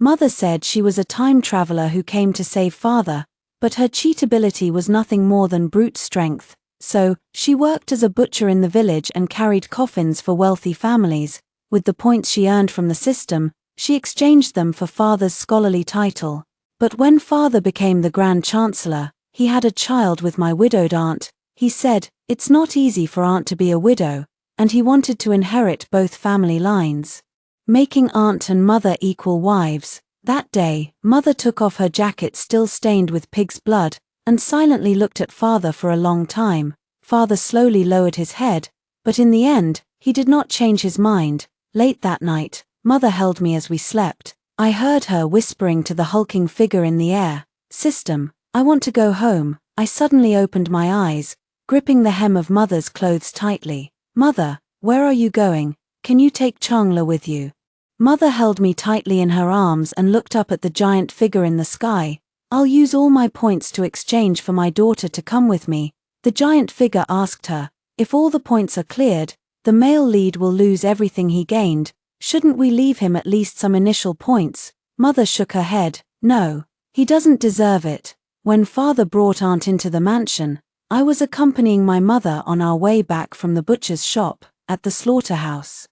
Mother said she was a time traveler who came to save father, but her cheatability was nothing more than brute strength, so she worked as a butcher in the village and carried coffins for wealthy families. With the points she earned from the system, she exchanged them for father's scholarly title. But when father became the Grand Chancellor, he had a child with my widowed aunt. He said, "It's not easy for aunt to be a widow," and he wanted to inherit both family lines, making aunt and mother equal wives. That day, mother took off her jacket still stained with pig's blood, and silently looked at father for a long time. Father slowly lowered his head, but in the end, he did not change his mind. Late that night, mother held me as we slept. I heard her whispering to the hulking figure in the air, "System, I want to go home." I suddenly opened my eyes, gripping the hem of mother's clothes tightly. "Mother, where are you going? Can you take Xianxia with you?" Mother held me tightly in her arms and looked up at the giant figure in the sky. "I'll use all my points to exchange for my daughter to come with me." The giant figure asked her, "If all the points are cleared, the male lead will lose everything he gained. Shouldn't we leave him at least some initial points?" Mother shook her head. "No, he doesn't deserve it." When father brought aunt into the mansion, I was accompanying my mother on our way back from the butcher's shop at the slaughterhouse.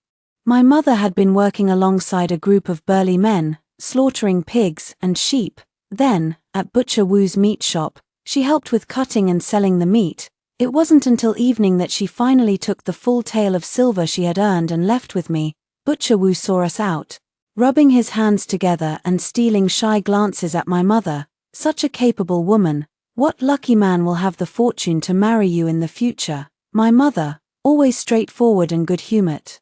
My mother had been working alongside a group of burly men, slaughtering pigs and sheep. Then, at Butcher Wu's meat shop, she helped with cutting and selling the meat. It wasn't until evening that she finally took the full tale of silver she had earned and left with me. Butcher Wu saw us out, rubbing his hands together and stealing shy glances at my mother. "Such a capable woman. What lucky man will have the fortune to marry you in the future?" My mother, always straightforward and good-humored,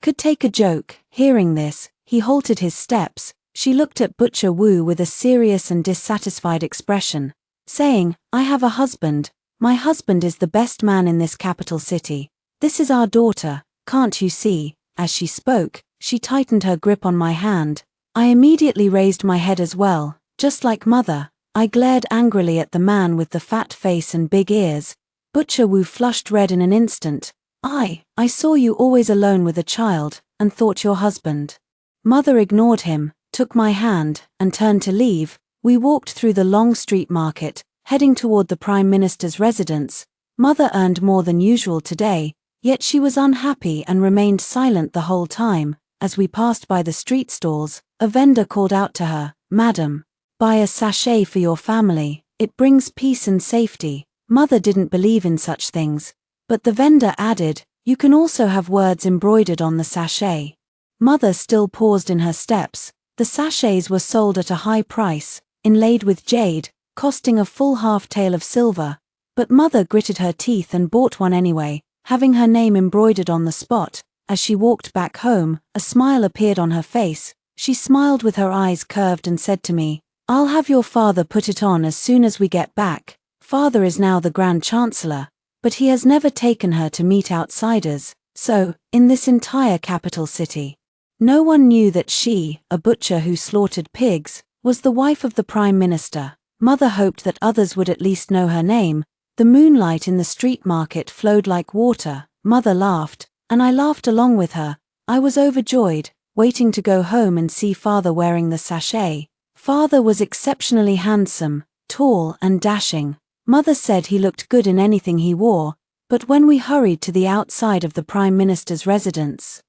could take a joke. Hearing this, he halted his steps. She looked at Butcher Wu with a serious and dissatisfied expression, saying, "I have a husband. My husband is the best man in this capital city. This is our daughter, can't you see?" As she spoke, she tightened her grip on my hand. I immediately raised my head as well, just like mother. I glared angrily at the man with the fat face and big ears. Butcher Wu flushed red in an instant. I saw you always alone with a child, and thought your husband." Mother ignored him, took my hand, and turned to leave. We walked through the long street market, heading toward the Prime Minister's residence. Mother earned more than usual today, yet she was unhappy and remained silent the whole time. As we passed by the street stalls, a vendor called out to her, "Madam, buy a sachet for your family. It brings peace and safety." Mother didn't believe in such things, but the vendor added, "You can also have words embroidered on the sachet." Mother still paused in her steps. The sachets were sold at a high price, inlaid with jade, costing a full half-tael of silver. But mother gritted her teeth and bought one anyway, having her name embroidered on the spot. As she walked back home, a smile appeared on her face. She smiled with her eyes curved and said to me, "I'll have your father put it on as soon as we get back." Father is now the Grand Chancellor, but he has never taken her to meet outsiders. So, in this entire capital city, no one knew that she, a butcher who slaughtered pigs, was the wife of the Prime Minister. Mother hoped that others would at least know her name. The moonlight in the street market flowed like water. Mother laughed, and I laughed along with her. I was overjoyed, waiting to go home and see father wearing the sachet. Father was exceptionally handsome, tall and dashing. Mother said he looked good in anything he wore, but when we hurried to the outside of the Prime Minister's residence,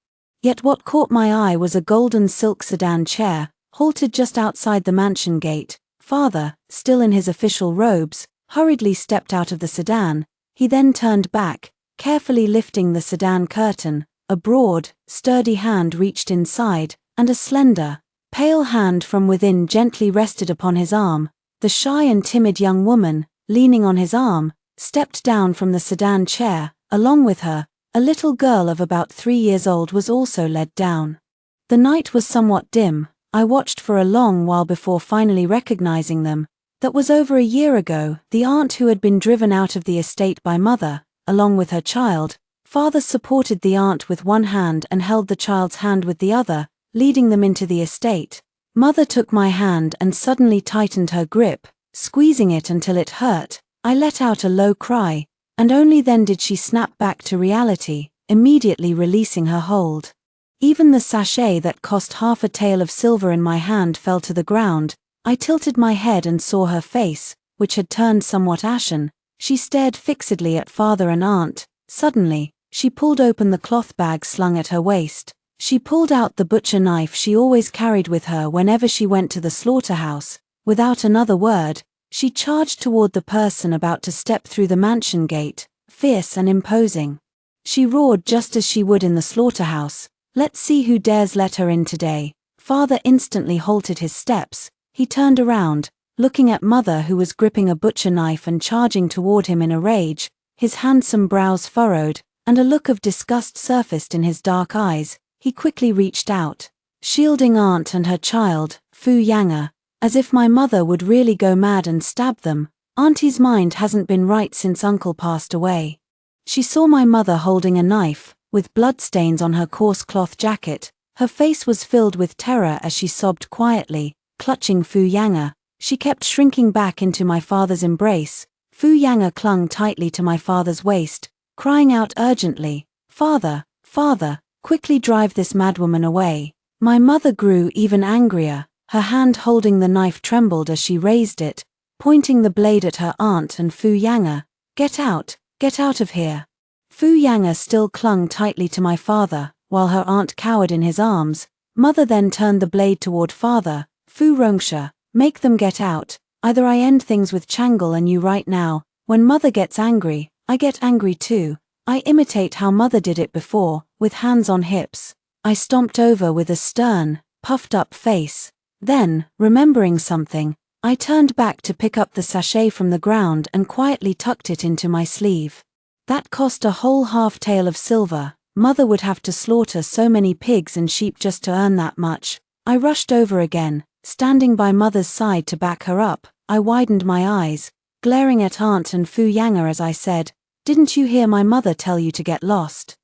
yet what caught my eye was a golden silk sedan chair, halted just outside the mansion gate. Father, still in his official robes, hurriedly stepped out of the sedan. He then turned back, carefully lifting the sedan curtain. A broad, sturdy hand reached inside, and a slender, pale hand from within gently rested upon his arm. The shy and timid young woman, leaning on his arm, stepped down from the sedan chair. Along with her, a little girl of about 3 years old was also led down. The night was somewhat dim. I watched for a long while before finally recognizing them. That was over a year ago, the aunt who had been driven out of the estate by mother, along with her child. Father supported the aunt with one hand and held the child's hand with the other, leading them into the estate. Mother took my hand and suddenly tightened her grip, squeezing it until it hurt. I let out a low cry, and only then did she snap back to reality, immediately releasing her hold. Even the sachet that cost half a tael of silver in my hand fell to the ground. I tilted my head and saw her face, which had turned somewhat ashen. She stared fixedly at father and aunt. Suddenly, she pulled open the cloth bag slung at her waist. She pulled out the butcher knife she always carried with her whenever she went to the slaughterhouse. Without another word, she charged toward the person about to step through the mansion gate, fierce and imposing. She roared just as she would in the slaughterhouse. "Let's see who dares let her in today." Father instantly halted his steps. He turned around, looking at mother who was gripping a butcher knife and charging toward him in a rage, his handsome brows furrowed, and a look of disgust surfaced in his dark eyes. He quickly reached out, shielding aunt and her child, Xianxia, as if my mother would really go mad and stab them. Auntie's mind hasn't been right since uncle passed away. She saw my mother holding a knife, with bloodstains on her coarse cloth jacket. Her face was filled with terror as she sobbed quietly, clutching Xianxia. She kept shrinking back into my father's embrace. Xianxia clung tightly to my father's waist, crying out urgently, "Father, father, quickly drive this madwoman away." My mother grew even angrier. Her hand holding the knife trembled as she raised it, pointing the blade at her aunt and Xianxia. Get out of here." Xianxia still clung tightly to my father, while her aunt cowered in his arms. Mother then turned the blade toward father. "Reincarnation, make them get out. Either I end things with Chang'e and you right now. When mother gets angry, I get angry too. I imitate how mother did it before, with hands on hips." I stomped over with a stern, puffed-up face. Then, remembering something, I turned back to pick up the sachet from the ground and quietly tucked it into my sleeve. That cost a whole half-tael of silver. Mother would have to slaughter so many pigs and sheep just to earn that much. I rushed over again, standing by mother's side to back her up. I widened my eyes, glaring at aunt and Xianxia as I said, "Didn't you hear my mother tell you to get lost?"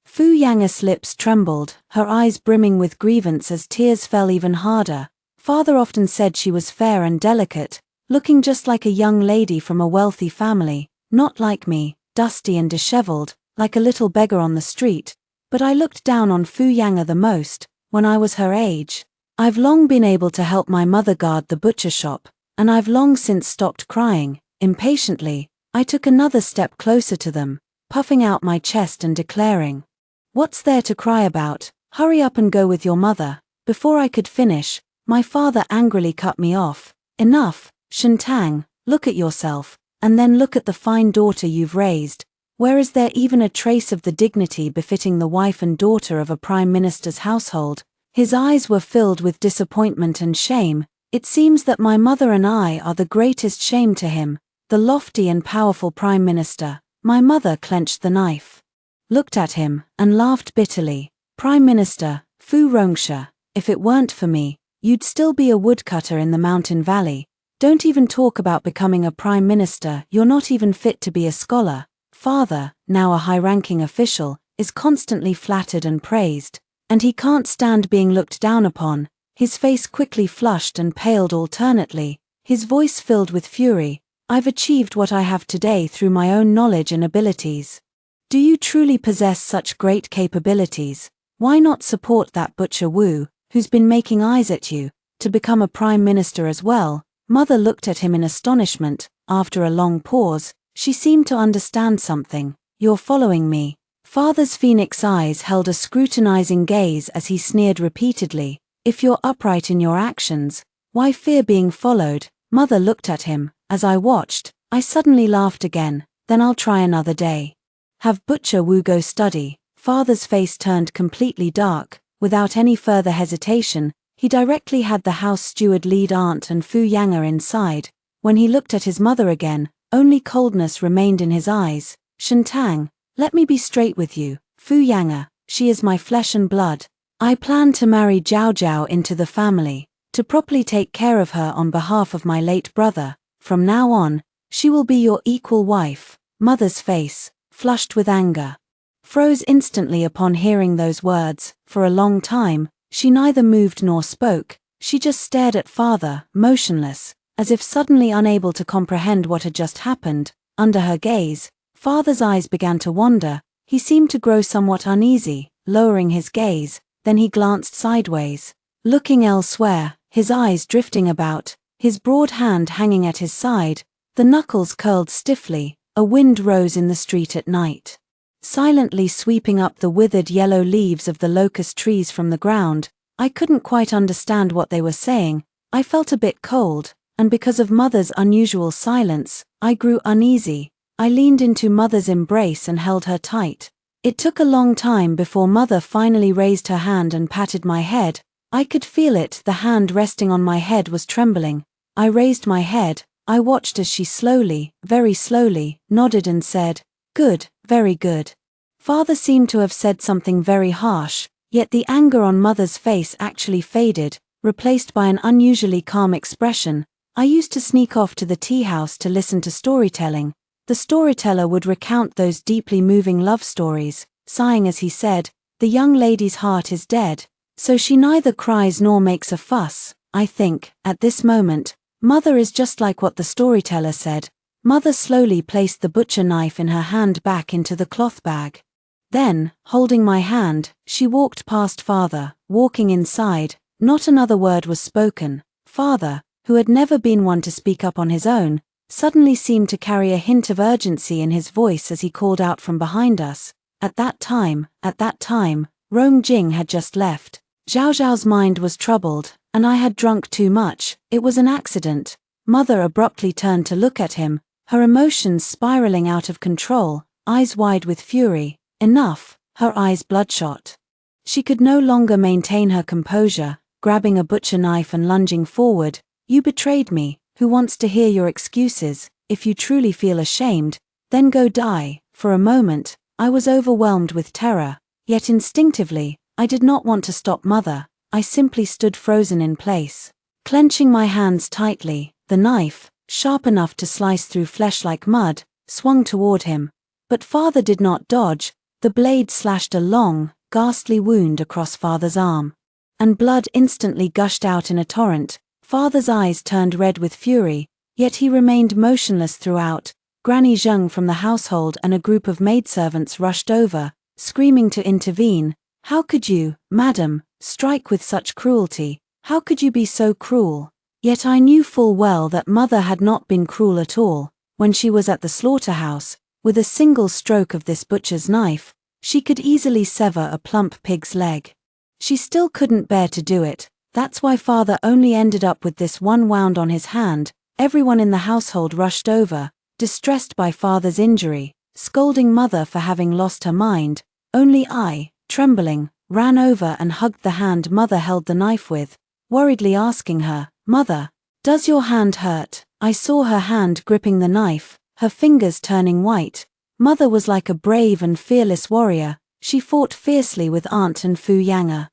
Xianxia's lips trembled, her eyes brimming with grievance as tears fell even harder. Father often said she was fair and delicate, looking just like a young lady from a wealthy family, not like me, dusty and disheveled, like a little beggar on the street. But I looked down on Xianxia the most, when I was her age. I've long been able to help my mother guard the butcher shop, and I've long since stopped crying. Impatiently, I took another step closer to them, puffing out my chest and declaring, "What's there to cry about? Hurry up and go with your mother." Before I could finish, my father angrily cut me off. "Enough, Xianxia, look at yourself, and then look at the fine daughter you've raised. Where is there even a trace of the dignity befitting the wife and daughter of a prime minister's household?" His eyes were filled with disappointment and shame. It seems that my mother and I are the greatest shame to him, the lofty and powerful prime minister. My mother clenched the knife, looked at him, and laughed bitterly. "Prime Minister, Reincarnation, if it weren't for me, you'd still be a woodcutter in the mountain valley. Don't even talk about becoming a prime minister, you're not even fit to be a scholar." Father, now a high-ranking official, is constantly flattered and praised, and he can't stand being looked down upon. His face quickly flushed and paled alternately, his voice filled with fury. "I've achieved what I have today through my own knowledge and abilities. Do you truly possess such great capabilities? Why not support that butcher Wu, who's been making eyes at you, to become a prime minister as well?" Mother looked at him in astonishment. After a long pause, she seemed to understand something. "You're following me." Father's phoenix eyes held a scrutinizing gaze as he sneered repeatedly. "If you're upright in your actions, why fear being followed?" Mother looked at him. As I watched, I suddenly laughed again. "Then I'll try another day. Have Butcher Wu go study." Father's face turned completely dark. Without any further hesitation, he directly had the house steward lead aunt and Xianxia inside. When he looked at his mother again, only coldness remained in his eyes. "Xianxia, let me be straight with you. Xianxia, she is my flesh and blood. I plan to marry Jiao Jiao into the family, to properly take care of her on behalf of my late brother. From now on, she will be your equal wife." Mother's face, flushed with anger, froze instantly upon hearing those words. For a long time, she neither moved nor spoke. She just stared at father, motionless, as if suddenly unable to comprehend what had just happened. Under her gaze, father's eyes began to wander. He seemed to grow somewhat uneasy. Lowering his gaze, then he glanced sideways, looking elsewhere, his eyes drifting about, his broad hand hanging at his side, the knuckles curled stiffly. A wind rose in the street at night, silently sweeping up the withered yellow leaves of the locust trees from the ground. I couldn't quite understand what they were saying. I felt a bit cold, and because of Mother's unusual silence, I grew uneasy. I leaned into Mother's embrace and held her tight. It took a long time before Mother finally raised her hand and patted my head. I could feel it, the hand resting on my head was trembling. I raised my head. I watched as she slowly, very slowly, nodded and said, "Good, very good." Father seemed to have said something very harsh, yet the anger on Mother's face actually faded, replaced by an unusually calm expression. I used to sneak off to the tea house to listen to storytelling. The storyteller would recount those deeply moving love stories, sighing as he said, "The young lady's heart is dead, so she neither cries nor makes a fuss." I think, at this moment, Mother is just like what the storyteller said. Mother slowly placed the butcher knife in her hand back into the cloth bag. Then, holding my hand, she walked past Father, walking inside. Not another word was spoken. Father, who had never been one to speak up on his own, suddenly seemed to carry a hint of urgency in his voice as he called out from behind us. At that time, Rong Jing had just left. Zhao Zhao's mind was troubled, and I had drunk too much. It was an accident. Mother abruptly turned to look at him, her emotions spiraling out of control, eyes wide with fury. Enough, her eyes bloodshot. She could no longer maintain her composure, grabbing a butcher knife and lunging forward. "You betrayed me. Who wants to hear your excuses? If you truly feel ashamed, then go die." For a moment, I was overwhelmed with terror, yet instinctively, I did not want to stop Mother. I simply stood frozen in place, clenching my hands tightly. The knife, sharp enough to slice through flesh like mud, swung toward him. But Father did not dodge. The blade slashed a long, ghastly wound across Father's arm, and blood instantly gushed out in a torrent. Father's eyes turned red with fury, yet he remained motionless throughout. Granny Zheng from the household and a group of maidservants rushed over, screaming to intervene. "How could you, madam, strike with such cruelty? How could you be so cruel?" Yet I knew full well that Mother had not been cruel at all. When she was at the slaughterhouse, with a single stroke of this butcher's knife, she could easily sever a plump pig's leg. She still couldn't bear to do it. That's why Father only ended up with this one wound on his hand. Everyone in the household rushed over, distressed by Father's injury, scolding Mother for having lost her mind. Only I, trembling, ran over and hugged the hand Mother held the knife with, worriedly asking her, "Mother, does your hand hurt?" I saw her hand gripping the knife, her fingers turning white. Mother was like a brave and fearless warrior. She fought fiercely with Aunt and Fu Yang'er.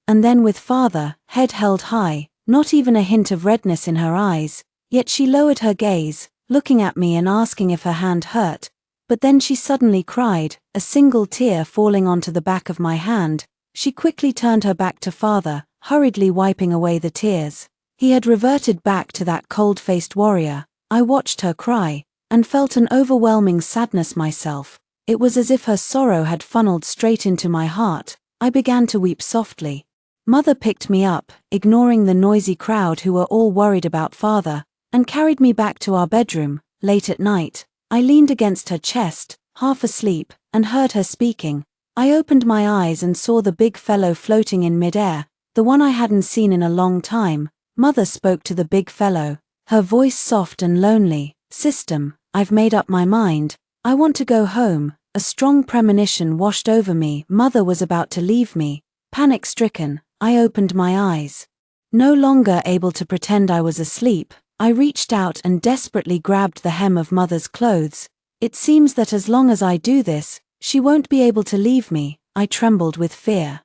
And then with Father, head held high, not even a hint of redness in her eyes. Yet she lowered her gaze, looking at me and asking if her hand hurt. But then she suddenly cried, a single tear falling onto the back of my hand. She quickly turned her back to Father, hurriedly wiping away the tears. He had reverted back to that cold-faced warrior. I watched her cry, and felt an overwhelming sadness myself. It was as if her sorrow had funneled straight into my heart. I began to weep softly. Mother picked me up, ignoring the noisy crowd who were all worried about Father, and carried me back to our bedroom. Late at night, I leaned against her chest, half asleep, and heard her speaking. I opened my eyes and saw the big fellow floating in midair, the one I hadn't seen in a long time. Mother spoke to the big fellow, her voice soft and lonely. "System, I've made up my mind. I want to go home." A strong premonition washed over me. Mother was about to leave me. Panic-stricken, I opened my eyes. No longer able to pretend I was asleep, I reached out and desperately grabbed the hem of Mother's clothes. It seems that as long as I do this, she won't be able to leave me. I trembled with fear.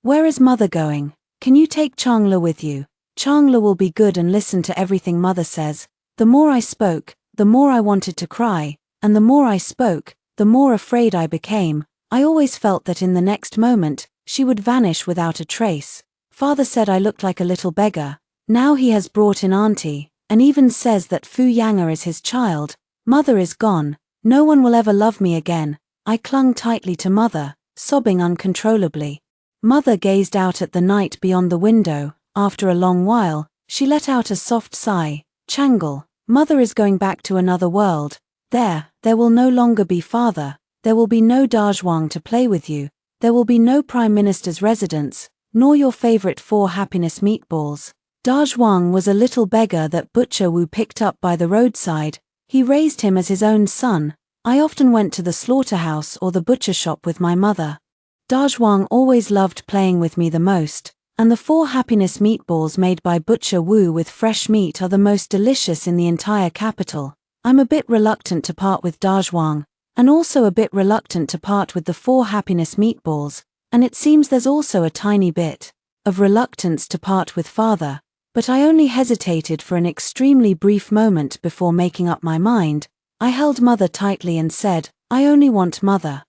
"Where is Mother going? Can you take Xianxia with you? Xianxia will be good and listen to everything Mother says." The more I spoke, the more I wanted to cry, and the more I spoke, the more afraid I became. I always felt that in the next moment, she would vanish without a trace. Father said I looked like a little beggar. Now he has brought in Auntie, and even says that Fu Yang'er is his child. Mother is gone. No one will ever love me again. I clung tightly to Mother, sobbing uncontrollably. Mother gazed out at the night beyond the window. After a long while, she let out a soft sigh. Changle, Mother is going back to another world. There will no longer be father. There will be no Dajwang to play with you. There will be no Prime Minister's residence, nor your favorite 4 happiness meatballs. Dajwang was a little beggar that Butcher Wu picked up by the roadside. He raised him as his own son. I often went to the slaughterhouse or the butcher shop with my mother. Dajwang always loved playing with me the most, and the 4 happiness meatballs made by Butcher Wu with fresh meat are the most delicious in the entire capital. I'm a bit reluctant to part with Dajwang, and also a bit reluctant to part with the 4 happiness meatballs, and it seems there's also a tiny bit of reluctance to part with father, but I only hesitated for an extremely brief moment before making up my mind. I held mother tightly and said, I only want mother.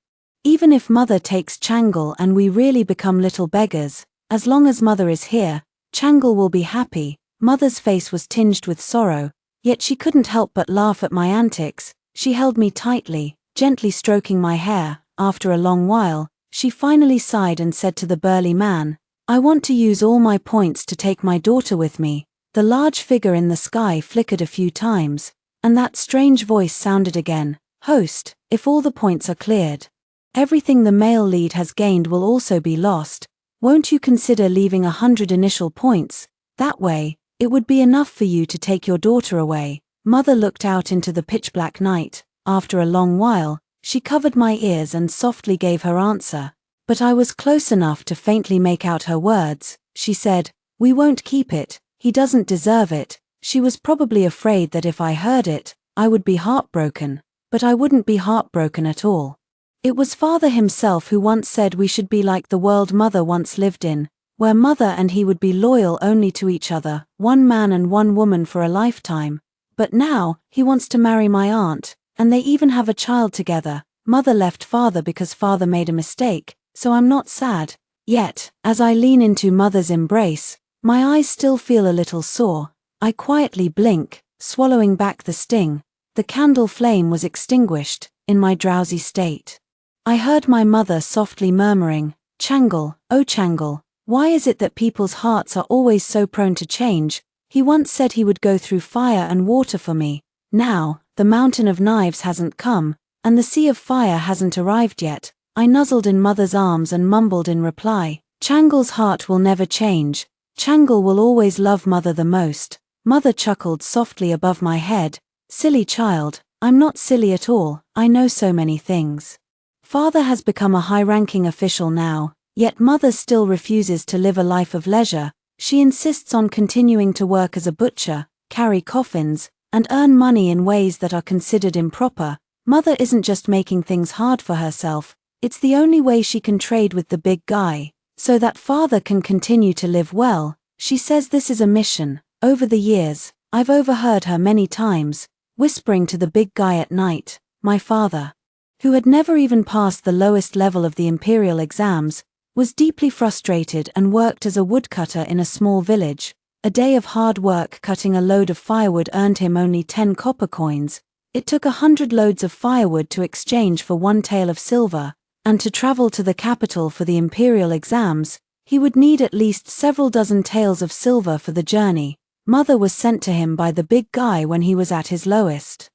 Even if mother takes Changle and we really become little beggars, as long as mother is here, Changle will be happy. Mother's face was tinged with sorrow, yet she couldn't help but laugh at my antics. She held me tightly, gently stroking my hair. After a long while, she finally sighed and said to the burly man, I want to use all my points to take my daughter with me. The large figure in the sky flickered a few times, and that strange voice sounded again. Host, if all the points are cleared, everything the male lead has gained will also be lost. Won't you consider leaving 100 initial points? That way, it would be enough for you to take your daughter away. Mother looked out into the pitch-black night. After a long while, she covered my ears and softly gave her answer. But I was close enough to faintly make out her words. She said, we won't keep it. He doesn't deserve it. She was probably afraid that if I heard it, I would be heartbroken. But I wouldn't be heartbroken at all. It was father himself who once said we should be like the world mother once lived in, where mother and he would be loyal only to each other, one man and one woman for a lifetime. But now, he wants to marry my aunt, and they even have a child together. Mother left father because father made a mistake, so I'm not sad. Yet, as I lean into mother's embrace, my eyes still feel a little sore. I quietly blink, swallowing back the sting. The candle flame was extinguished. In my drowsy state, I heard my mother softly murmuring, Changle, oh Changle, why is it that people's hearts are always so prone to change? He once said he would go through fire and water for me. Now, the mountain of knives hasn't come, and the sea of fire hasn't arrived yet. I nuzzled in mother's arms and mumbled in reply, Changle's heart will never change. Changle will always love mother the most. Mother chuckled softly above my head. Silly child, I'm not silly at all, I know so many things. Father has become a high-ranking official now, yet mother still refuses to live a life of leisure. She insists on continuing to work as a butcher, carry coffins, and earn money in ways that are considered improper. Mother isn't just making things hard for herself, it's the only way she can trade with the big guy, so that father can continue to live well. She says this is a mission. Over the years, I've overheard her many times, whispering to the big guy at night, my father, who had never even passed the lowest level of the Imperial exams, was deeply frustrated and worked as a woodcutter in a small village. A day of hard work cutting a load of firewood earned him only 10 copper coins. It took 100 loads of firewood to exchange for 1 tael of silver, and to travel to the capital for the Imperial exams, he would need at least several dozen taels of silver for the journey. Mother was sent to him by the big guy when he was at his lowest.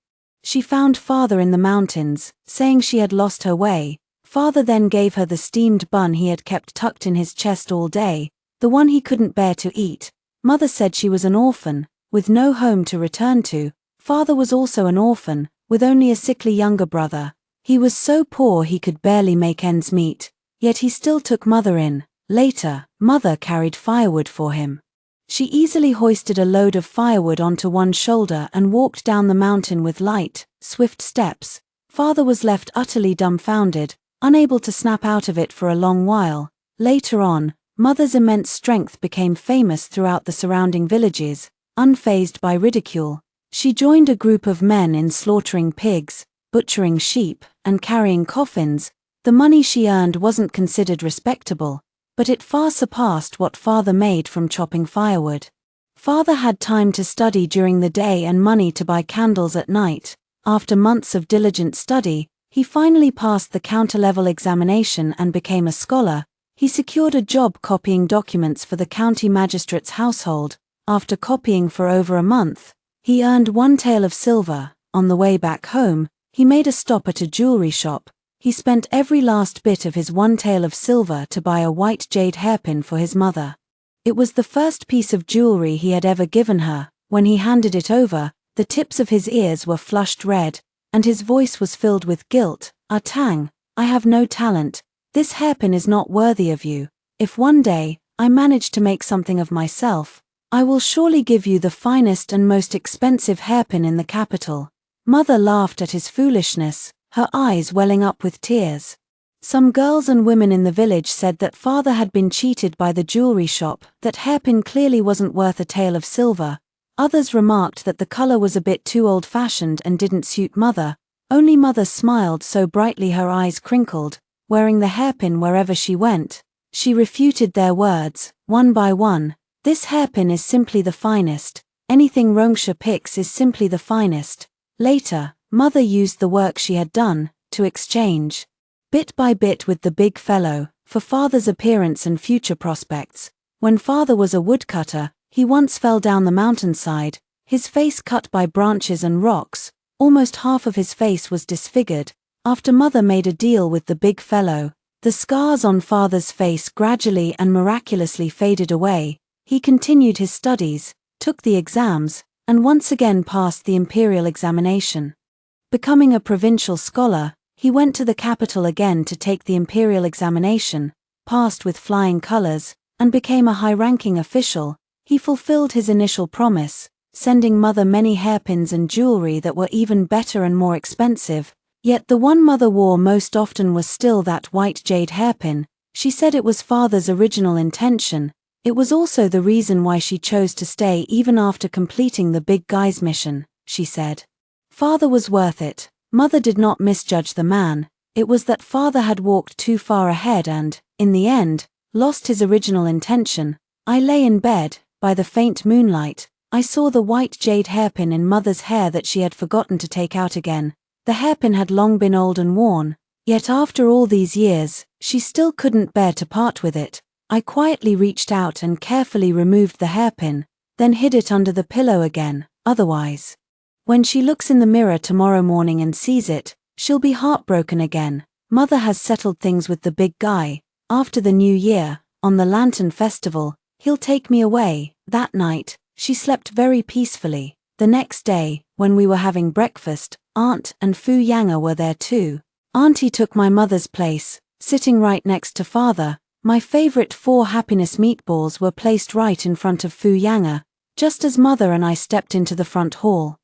She found father in the mountains, saying she had lost her way. Father then gave her the steamed bun he had kept tucked in his chest all day, the one he couldn't bear to eat. Mother said she was an orphan, with no home to return to. Father was also an orphan, with only a sickly younger brother. He was so poor he could barely make ends meet, yet he still took mother in. Later, mother carried firewood for him. She easily hoisted a load of firewood onto one shoulder and walked down the mountain with light, swift steps. Father was left utterly dumbfounded, unable to snap out of it for a long while. Later on, mother's immense strength became famous throughout the surrounding villages. Unfazed by ridicule, she joined a group of men in slaughtering pigs, butchering sheep, and carrying coffins. The money she earned wasn't considered respectable, but it far surpassed what father made from chopping firewood. Father had time to study during the day and money to buy candles at night. After months of diligent study, he finally passed the counter-level examination and became a scholar. He secured a job copying documents for the county magistrate's household. After copying for over a month, he earned 1 tael of silver. On the way back home, he made a stop at a jewelry shop. He spent every last bit of his 1 tael of silver to buy a white jade hairpin for his mother. It was the first piece of jewelry he had ever given her. When he handed it over, the tips of his ears were flushed red, and his voice was filled with guilt. "Ah Tang, I have no talent. This hairpin is not worthy of you. If one day I manage to make something of myself, I will surely give you the finest and most expensive hairpin in the capital." Mother laughed at his foolishness, her eyes welling up with tears. Some girls and women in the village said that father had been cheated by the jewelry shop, that hairpin clearly wasn't worth a tael of silver. Others remarked that the color was a bit too old-fashioned and didn't suit mother. Only mother smiled so brightly her eyes crinkled, wearing the hairpin wherever she went. She refuted their words, one by one. "This hairpin is simply the finest. Anything Xianxia picks is simply the finest." Later, mother used the work she had done to exchange, bit by bit with the big fellow, for father's appearance and future prospects. When father was a woodcutter, he once fell down the mountainside, his face cut by branches and rocks. Almost half of his face was disfigured. After mother made a deal with the big fellow, the scars on father's face gradually and miraculously faded away. He continued his studies, took the exams, and once again passed the Imperial examination. Becoming a provincial scholar, he went to the capital again to take the Imperial examination, passed with flying colors, and became a high-ranking official. He fulfilled his initial promise, sending mother many hairpins and jewelry that were even better and more expensive. Yet the one mother wore most often was still that white jade hairpin. She said it was father's original intention. It was also the reason why she chose to stay even after completing the big guy's mission, she said. Father was worth it. Mother did not misjudge the man. It was that father had walked too far ahead and, in the end, lost his original intention. I lay in bed. By the faint moonlight, I saw the white jade hairpin in mother's hair that she had forgotten to take out again. The hairpin had long been old and worn, yet after all these years, she still couldn't bear to part with it. I quietly reached out and carefully removed the hairpin, then hid it under the pillow again. Otherwise, when she looks in the mirror tomorrow morning and sees it, she'll be heartbroken again. Mother has settled things with the big guy. After the new year, on the Lantern Festival, he'll take me away. That night, she slept very peacefully. The next day, when we were having breakfast, Aunt and Xianxia were there too. Auntie took my mother's place, sitting right next to father. My favorite 4 happiness meatballs were placed right in front of Xianxia, just as mother and I stepped into the front hall.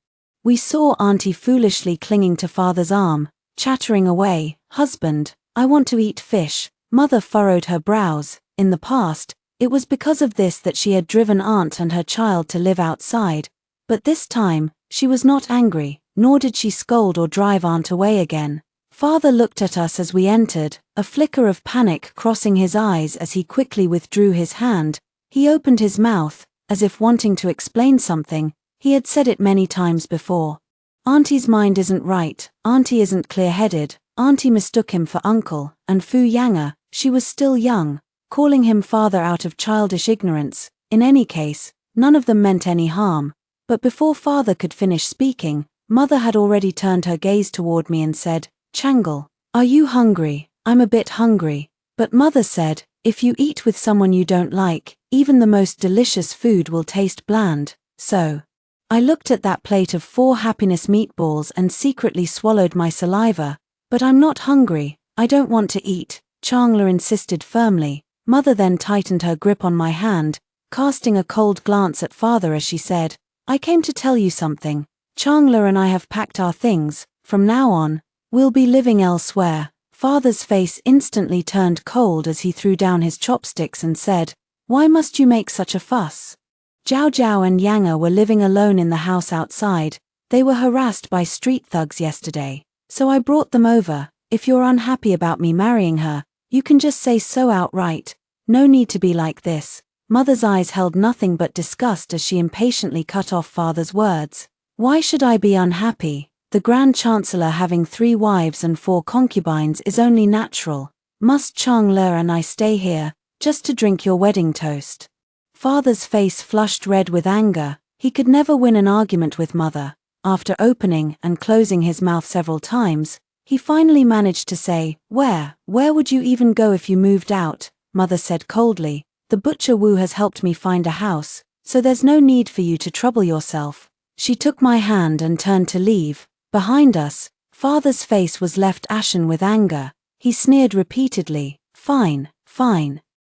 We saw Auntie foolishly clinging to father's arm, chattering away, "Husband, I want to eat fish." Mother furrowed her brows. In the past, it was because of this that she had driven Aunt and her child to live outside. But this time, she was not angry, nor did she scold or drive Aunt away again. Father looked at us as we entered, a flicker of panic crossing his eyes as he quickly withdrew his hand. He opened his mouth, as if wanting to explain something. He had said it many times before. Auntie's mind isn't right, Auntie isn't clear-headed. Auntie mistook him for uncle, and Xianxia, she was still young, calling him father out of childish ignorance. In any case, none of them meant any harm. But before father could finish speaking, mother had already turned her gaze toward me and said, "Changle, are you hungry?" "I'm a bit hungry." But mother said, "If you eat with someone you don't like, even the most delicious food will taste bland." So, I looked at that plate of 4 happiness meatballs and secretly swallowed my saliva. "But I'm not hungry, I don't want to eat," Xianxia insisted firmly. Mother then tightened her grip on my hand, casting a cold glance at father as she said, "I came to tell you something. Xianxia and I have packed our things. From now on, we'll be living elsewhere." Father's face instantly turned cold as he threw down his chopsticks and said, "Why must you make such a fuss?" Jiao Jiao and Xianxia were living alone in the house outside. They were harassed by street thugs yesterday. So I brought them over. If you're unhappy about me marrying her, you can just say so outright. No need to be like this. Mother's eyes held nothing but disgust as she impatiently cut off father's words. "Why should I be unhappy? The Grand Chancellor having 3 wives and 4 concubines is only natural. Must Chang-Le and I stay here, just to drink your wedding toast? Father's face flushed red with anger. He could never win an argument with mother. After opening and closing his mouth several times, he finally managed to say, Where would you even go if you moved out? Mother said coldly, the butcher Wu has helped me find a house, so there's no need for you to trouble yourself. She took my hand and turned to leave. Behind us, father's face was left ashen with anger. He sneered repeatedly, Fine.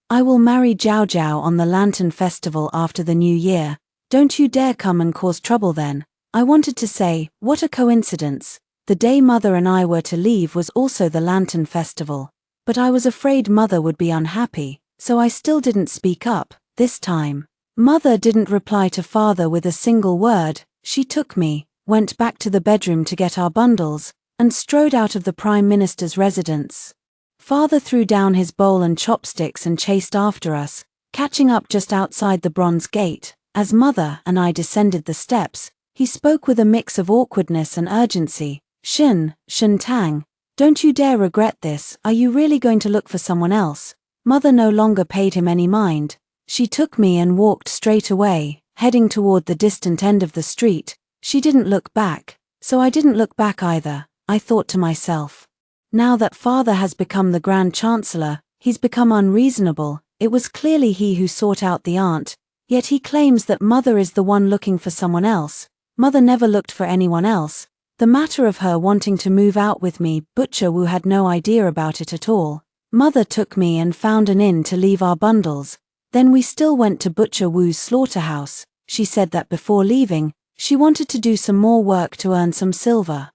I will marry Jiao Jiao on the Lantern Festival after the New Year. Don't you dare come and cause trouble then. I wanted to say, what a coincidence. The day mother and I were to leave was also the Lantern Festival. But I was afraid mother would be unhappy, so I still didn't speak up, this time. Mother didn't reply to father with a single word. She took me, went back to the bedroom to get our bundles, and strode out of the Prime Minister's residence. Father threw down his bowl and chopsticks and chased after us, catching up just outside the bronze gate. As mother and I descended the steps, he spoke with a mix of awkwardness and urgency. Shen Tang, don't you dare regret this. Are you really going to look for someone else? Mother no longer paid him any mind. She took me and walked straight away, heading toward the distant end of the street. She didn't look back, so I didn't look back either. I thought to myself. Now that father has become the Grand Chancellor, he's become unreasonable. It was clearly he who sought out the aunt, yet he claims that mother is the one looking for someone else. Mother never looked for anyone else. The matter of her wanting to move out with me, Butcher Wu had no idea about it at all. Mother took me and found an inn to leave our bundles. Then we still went to Butcher Wu's slaughterhouse. She said that before leaving, she wanted to do some more work to earn some silver.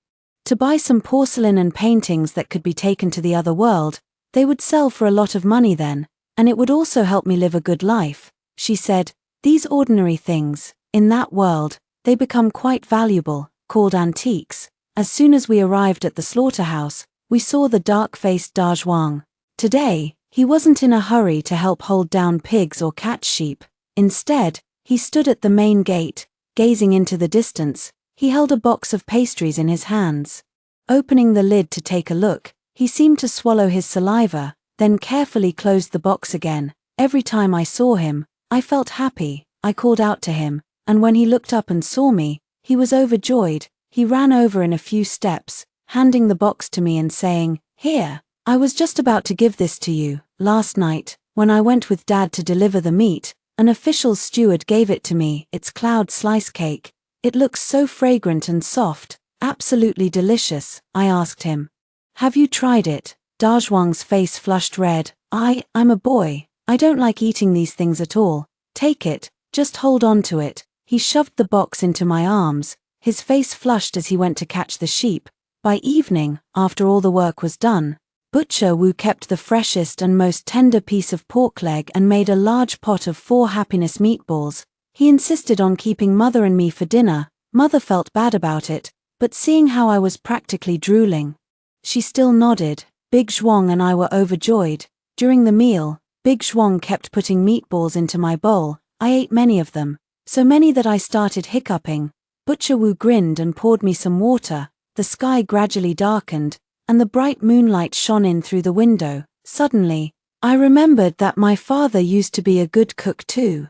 To buy some porcelain and paintings that could be taken to the other world. They would sell for a lot of money then, and it would also help me live a good life. She said, these ordinary things, in that world, they become quite valuable, called antiques. As soon as we arrived at the slaughterhouse, we saw the dark-faced Da Zhuang. Today, he wasn't in a hurry to help hold down pigs or catch sheep. Instead, he stood at the main gate, gazing into the distance. He held a box of pastries in his hands. Opening the lid to take a look, he seemed to swallow his saliva, then carefully closed the box again. Every time I saw him, I felt happy. I called out to him, and when he looked up and saw me, he was overjoyed. He ran over in a few steps, handing the box to me and saying, Here, I was just about to give this to you. Last night, when I went with Dad to deliver the meat, an official steward gave it to me. It's cloud slice cake. It looks so fragrant and soft, absolutely delicious. I asked him, Have you tried it? Da Zhuang's face flushed red. I'm a boy. I don't like eating these things at all. Take it, just hold on to it. He shoved the box into my arms. His face flushed as he went to catch the sheep. By evening, after all the work was done, Butcher Wu kept the freshest and most tender piece of pork leg and made a large pot of 4 happiness meatballs. He insisted on keeping mother and me for dinner. Mother felt bad about it, but seeing how I was practically drooling, she still nodded. Big Zhuang and I were overjoyed. During the meal, Big Zhuang kept putting meatballs into my bowl. I ate many of them, so many that I started hiccuping. Butcher Wu grinned and poured me some water. The sky gradually darkened, and the bright moonlight shone in through the window. Suddenly, I remembered that my father used to be a good cook too.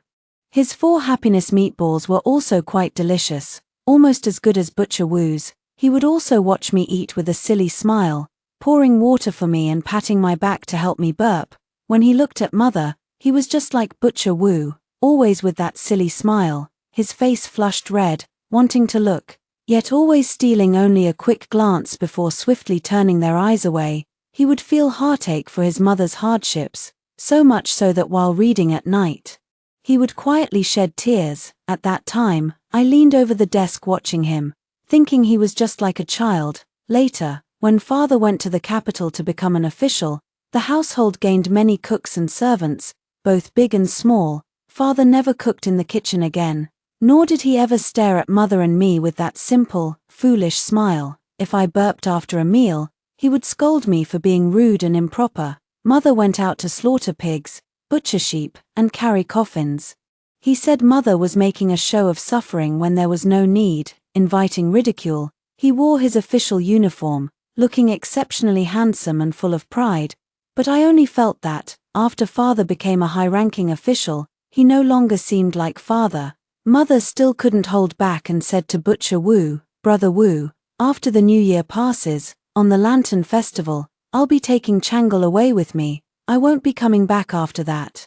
His 4 happiness meatballs were also quite delicious, almost as good as Butcher Wu's. He would also watch me eat with a silly smile, pouring water for me and patting my back to help me burp. When he looked at mother, he was just like Butcher Wu, always with that silly smile, his face flushed red, wanting to look, yet always stealing only a quick glance before swiftly turning their eyes away. He would feel heartache for his mother's hardships, so much so that while reading at night, he would quietly shed tears. At that time, I leaned over the desk watching him, thinking he was just like a child. Later, when father went to the capital to become an official, the household gained many cooks and servants, both big and small. Father never cooked in the kitchen again, nor did he ever stare at mother and me with that simple, foolish smile. If I burped after a meal, he would scold me for being rude and improper. Mother went out to slaughter pigs, butcher sheep, and carry coffins. He said mother was making a show of suffering when there was no need, inviting ridicule. He wore his official uniform, looking exceptionally handsome and full of pride. But I only felt that, after father became a high-ranking official, he no longer seemed like father. Mother still couldn't hold back and said to Butcher Wu, Brother Wu, after the new year passes, on the Lantern Festival, I'll be taking Chang'e away with me, I won't be coming back after that.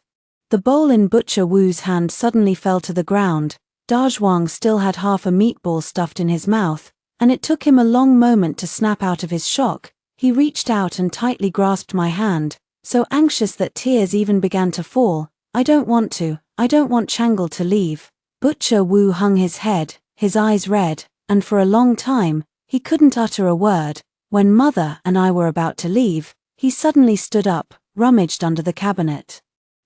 The bowl in Butcher Wu's hand suddenly fell to the ground. Dazhuang still had half a meatball stuffed in his mouth, and it took him a long moment to snap out of his shock. He reached out and tightly grasped my hand, so anxious that tears even began to fall. I don't want Chang'e to leave. Butcher Wu hung his head, his eyes red, and for a long time, he couldn't utter a word. When Mother and I were about to leave, he suddenly stood up, rummaged under the cabinet,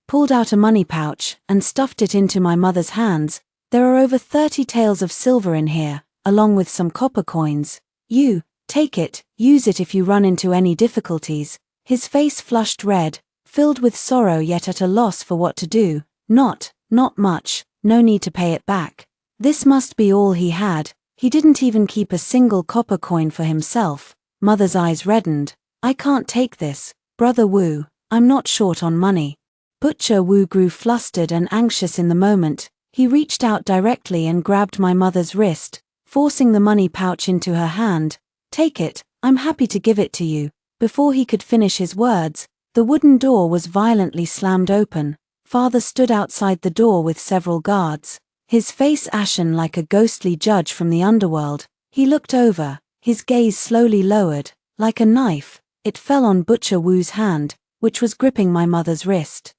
pulled out a money pouch, and stuffed it into my mother's hands. There are over 30 taels of silver in here, along with some copper coins. You, take it, use it if you run into any difficulties. His face flushed red, filled with sorrow yet at a loss for what to do. Not much, no need to pay it back. This must be all he had. He didn't even keep a single copper coin for himself. Mother's eyes reddened. I can't take this, Brother Wu, I'm not short on money. Butcher Wu grew flustered and anxious in the moment. He reached out directly and grabbed my mother's wrist, forcing the money pouch into her hand. Take it, I'm happy to give it to you. Before he could finish his words, the wooden door was violently slammed open. Father stood outside the door with several guards, his face ashen like a ghostly judge from the underworld. He looked over, his gaze slowly lowered. Like a knife, it fell on Butcher Wu's hand, which was gripping my mother's wrist.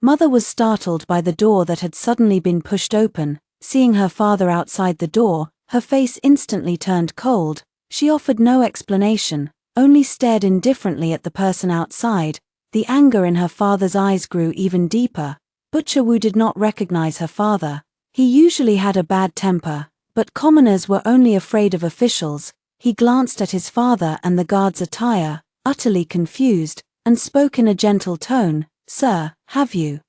Mother was startled by the door that had suddenly been pushed open. Seeing her father outside the door, her face instantly turned cold. She offered no explanation, only stared indifferently at the person outside. The anger in her father's eyes grew even deeper. Butcher Wu did not recognize her father. He usually had a bad temper, but commoners were only afraid of officials. He glanced at his father and the guard's attire, utterly confused, and spoke in a gentle tone, Sir, have you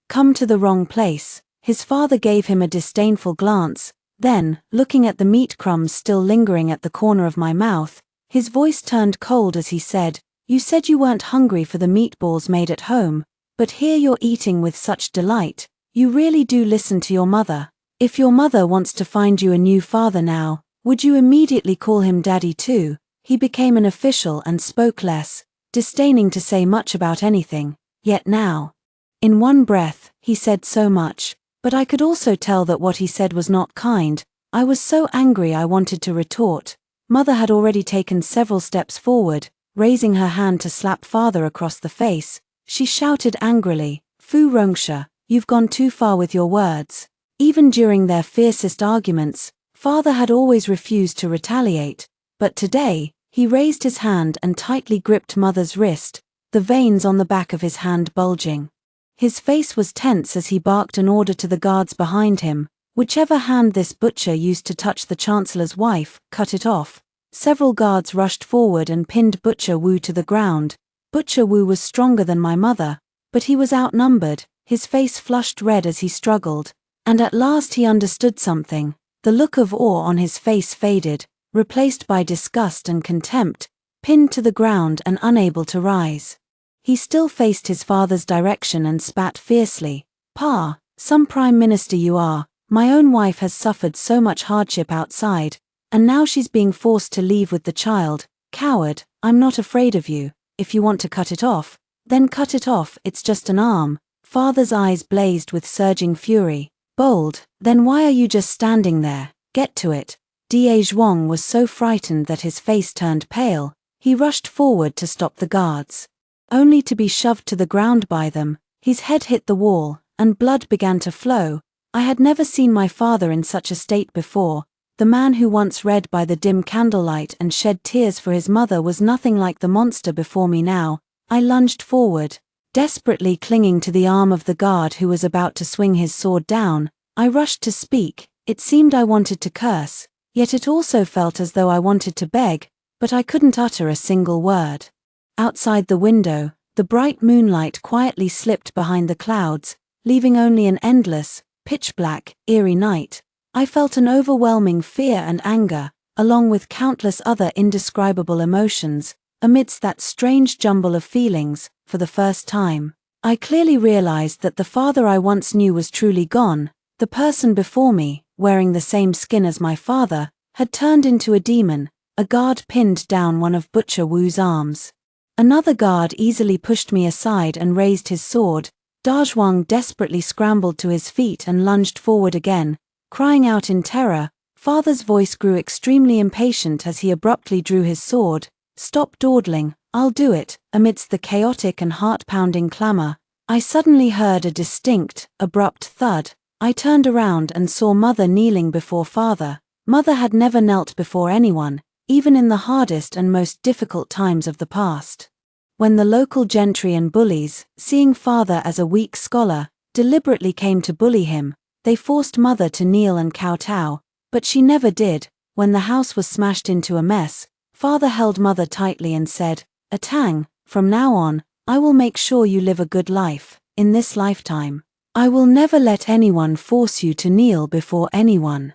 come to the wrong place? His father gave him a disdainful glance. Then, looking at the meat crumbs still lingering at the corner of my mouth, his voice turned cold as he said, You said you weren't hungry for the meatballs made at home, but here you're eating with such delight. You really do listen to your mother. If your mother wants to find you a new father now, would you immediately call him daddy too? He became an official and spoke less, disdaining to say much about anything. Yet now, in one breath, he said so much, but I could also tell that what he said was not kind. I was so angry I wanted to retort. Mother had already taken several steps forward, raising her hand to slap father across the face. She shouted angrily, Fu Rongxia, you've gone too far with your words. Even during their fiercest arguments, father had always refused to retaliate, but today, he raised his hand and tightly gripped mother's wrist, the veins on the back of his hand bulging. His face was tense as he barked an order to the guards behind him. Whichever hand this butcher used to touch the Chancellor's wife, cut it off. Several guards rushed forward and pinned Butcher Wu to the ground. Butcher Wu was stronger than my mother, but he was outnumbered. His face flushed red as he struggled, and at last he understood something. The look of awe on his face faded, replaced by disgust and contempt. Pinned to the ground and unable to rise, he still faced his father's direction and spat fiercely. Pa, some prime minister you are. My own wife has suffered so much hardship outside, and now she's being forced to leave with the child. Coward, I'm not afraid of you. If you want to cut it off, then cut it off, it's just an arm. Father's eyes blazed with surging fury. Bold, then why are you just standing there? Get to it. Da Zhuang was so frightened that his face turned pale. He rushed forward to stop the guards, only to be shoved to the ground by them. His head hit the wall, and blood began to flow. I had never seen my father in such a state before. The man who once read by the dim candlelight and shed tears for his mother was nothing like the monster before me now. I lunged forward, desperately clinging to the arm of the guard who was about to swing his sword down. I rushed to speak. It seemed I wanted to curse, yet it also felt as though I wanted to beg, but I couldn't utter a single word. Outside the window, the bright moonlight quietly slipped behind the clouds, leaving only an endless, pitch-black, eerie night. I felt an overwhelming fear and anger, along with countless other indescribable emotions. Amidst that strange jumble of feelings, for the first time. I clearly realized that the father I once knew was truly gone. The person before me, wearing the same skin as my father, had turned into a demon. A guard pinned down one of Butcher Wu's arms. Another guard easily pushed me aside and raised his sword. Dazhuang desperately scrambled to his feet and lunged forward again, crying out in terror. Father's voice grew extremely impatient as he abruptly drew his sword. "Stop dawdling, I'll do it." Amidst the chaotic and heart-pounding clamor, I suddenly heard a distinct, abrupt thud. I turned around and saw Mother kneeling before Father. Mother had never knelt before anyone, even in the hardest and most difficult times of the past. When the local gentry and bullies, seeing Father as a weak scholar, deliberately came to bully him, they forced Mother to kneel and kowtow, but she never did. When the house was smashed into a mess, Father held Mother tightly and said, "Atang, from now on, I will make sure you live a good life, in this lifetime. I will never let anyone force you to kneel before anyone."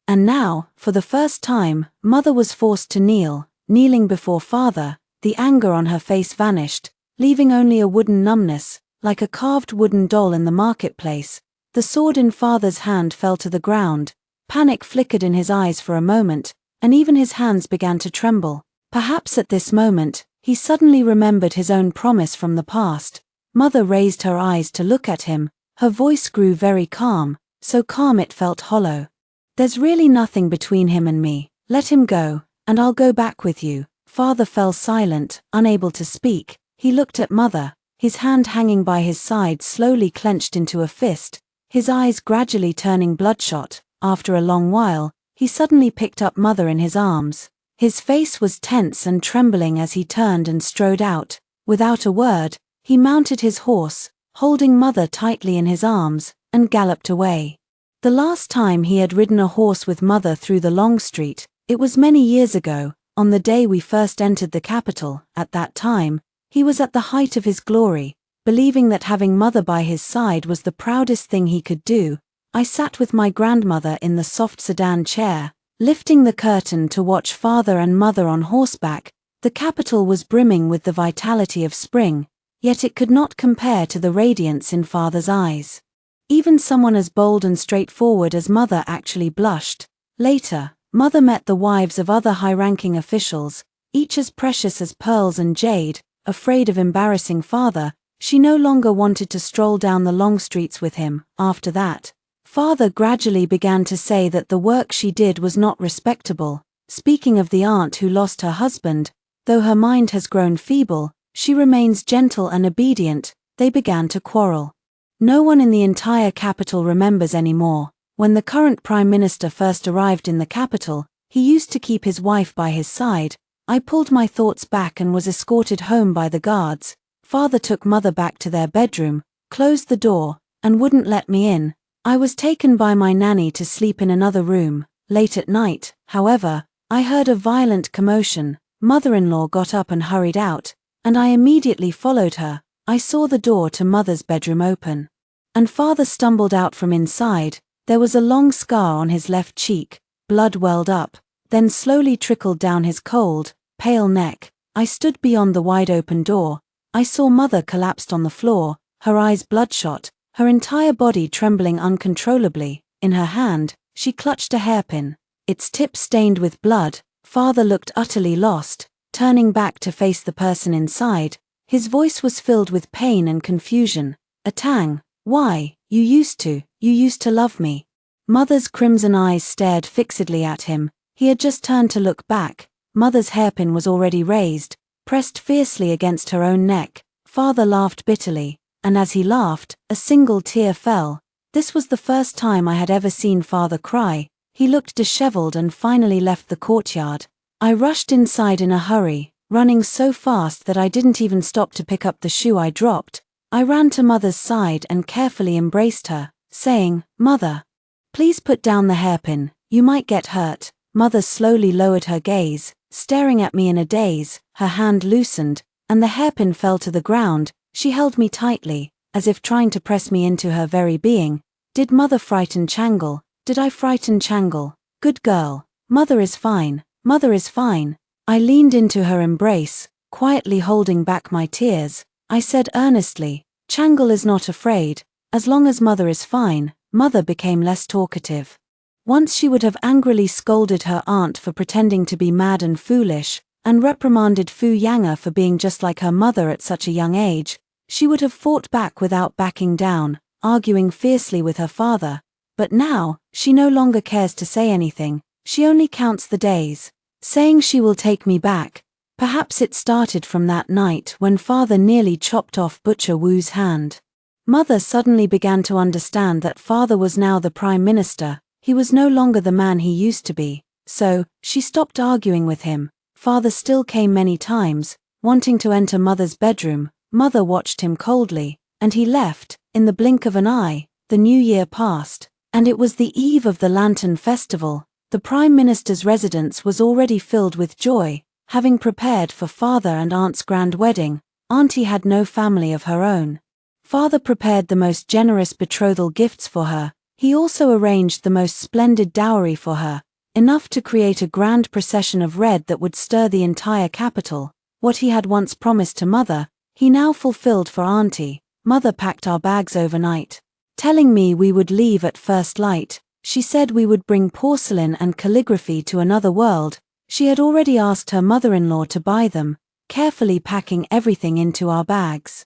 And now, for the first time, Mother was forced to kneel. Kneeling before Father, the anger on her face vanished, leaving only a wooden numbness, like a carved wooden doll in the marketplace. The sword in Father's hand fell to the ground. Panic flickered in his eyes for a moment, and even his hands began to tremble. Perhaps at this moment, he suddenly remembered his own promise from the past. Mother raised her eyes to look at him. Her voice grew very calm, so calm it felt hollow. "There's really nothing between him and me. Let him go, and I'll go back with you." Father fell silent, unable to speak. He looked at Mother, his hand hanging by his side slowly clenched into a fist, his eyes gradually turning bloodshot. After a long while, he suddenly picked up Mother in his arms. His face was tense and trembling as he turned and strode out. Without a word, he mounted his horse, holding Mother tightly in his arms, and galloped away. The last time he had ridden a horse with Mother through the long street, it was many years ago, on the day we first entered the capital. At that time, he was at the height of his glory, believing that having Mother by his side was the proudest thing he could do. I sat with my grandmother in the soft sedan chair, lifting the curtain to watch Father and Mother on horseback. The capital was brimming with the vitality of spring, yet it could not compare to the radiance in Father's eyes. Even someone as bold and straightforward as Mother actually blushed. Later, Mother met the wives of other high-ranking officials, each as precious as pearls and jade. Afraid of embarrassing Father, she no longer wanted to stroll down the long streets with him. After that, Father gradually began to say that the work she did was not respectable. Speaking of the aunt who lost her husband, though her mind has grown feeble, she remains gentle and obedient. They began to quarrel. No one in the entire capital remembers anymore. When the current Prime Minister first arrived in the capital, he used to keep his wife by his side. I pulled my thoughts back and was escorted home by the guards. Father took Mother back to their bedroom, closed the door, and wouldn't let me in. I was taken by my nanny to sleep in another room. Late at night, however, I heard a violent commotion. Mother-in-law got up and hurried out, and I immediately followed her. I saw the door to Mother's bedroom open, and Father stumbled out from inside. There was a long scar on his left cheek. Blood welled up, then slowly trickled down his cold, pale neck. I stood beyond the wide-open door. I saw Mother collapsed on the floor, her eyes bloodshot, her entire body trembling uncontrollably. In her hand, she clutched a hairpin, its tip stained with blood. Father looked utterly lost, turning back to face the person inside. His voice was filled with pain and confusion. "Atang, why, you used to love me." Mother's crimson eyes stared fixedly at him. He had just turned to look back. Mother's hairpin was already raised, pressed fiercely against her own neck. Father laughed bitterly, and as he laughed, a single tear fell. This was the first time I had ever seen Father cry. He looked disheveled and finally left the courtyard. I rushed inside in a hurry, running so fast that I didn't even stop to pick up the shoe I dropped. I ran to Mother's side and carefully embraced her, saying, "Mother, please put down the hairpin, you might get hurt." Mother slowly lowered her gaze, staring at me in a daze. Her hand loosened, and the hairpin fell to the ground. She held me tightly, as if trying to press me into her very being. Did Mother frighten Changle? Did I frighten Changle? Good girl. Mother is fine. Mother is fine. I leaned into her embrace, quietly holding back my tears. I said earnestly. Chang'e is not afraid. As long as mother is fine. Mother became less talkative. Once she would have angrily scolded her aunt for pretending to be mad and foolish, and reprimanded Xianxia for being just like her mother at such a young age. She would have fought back without backing down, arguing fiercely with her father. But now, she no longer cares to say anything, she only counts the days, saying she will take me back. Perhaps it started from that night when father nearly chopped off Butcher Wu's hand. Mother suddenly began to understand that father was now the prime minister, he was no longer the man he used to be, so, she stopped arguing with him. Father still came many times, wanting to enter mother's bedroom. Mother watched him coldly, and he left. In the blink of an eye, the new year passed, and it was the eve of the Lantern Festival. The Prime Minister's residence was already filled with joy, having prepared for father and aunt's grand wedding. Auntie had no family of her own. Father prepared the most generous betrothal gifts for her. He also arranged the most splendid dowry for her, enough to create a grand procession of red that would stir the entire capital. What he had once promised to mother, he now fulfilled for auntie. Mother packed our bags overnight, telling me we would leave at first light. She said we would bring porcelain and calligraphy to another world. She had already asked her mother-in-law to buy them, carefully packing everything into our bags.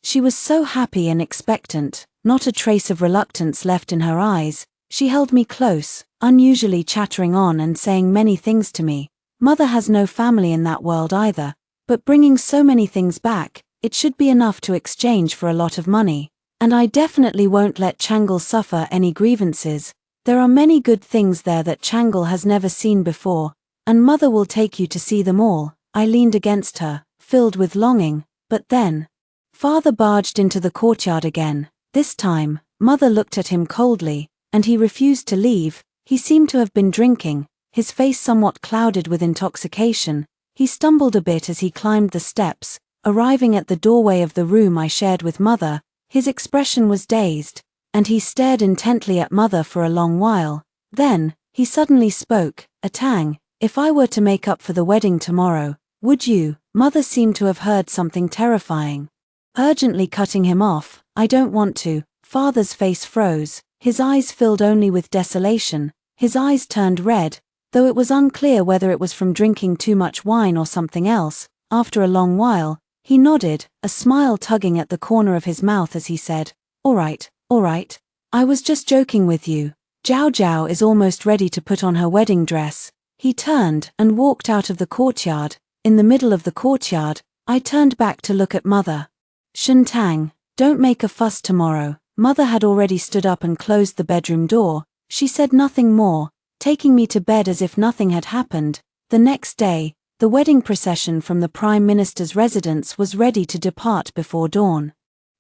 She was so happy and expectant, not a trace of reluctance left in her eyes. She held me close, unusually chattering on and saying many things to me. Mother has no family in that world either, but bringing so many things back, it should be enough to exchange for a lot of money. And I definitely won't let Chang'e suffer any grievances. There are many good things there that Chang'e has never seen before, and mother will take you to see them all. I leaned against her, filled with longing, but then father barged into the courtyard again. This time, mother looked at him coldly, and he refused to leave. He seemed to have been drinking, his face somewhat clouded with intoxication. He stumbled a bit as he climbed the steps, arriving at the doorway of the room I shared with mother. His expression was dazed, and he stared intently at mother for a long while. Then, he suddenly spoke. Atang, if I were to make up for the wedding tomorrow, would you? Mother seemed to have heard something terrifying. Urgently cutting him off, I don't want to. Father's face froze, his eyes filled only with desolation. His eyes turned red, though it was unclear whether it was from drinking too much wine or something else. After a long while, he nodded, a smile tugging at the corner of his mouth as he said, all right. I was just joking with you. Zhao Zhao is almost ready to put on her wedding dress. He turned and walked out of the courtyard. In the middle of the courtyard, I turned back to look at mother. Shentang, don't make a fuss tomorrow. Mother had already stood up and closed the bedroom door. She said nothing more, taking me to bed as if nothing had happened. The next day, the wedding procession from the Prime Minister's residence was ready to depart before dawn.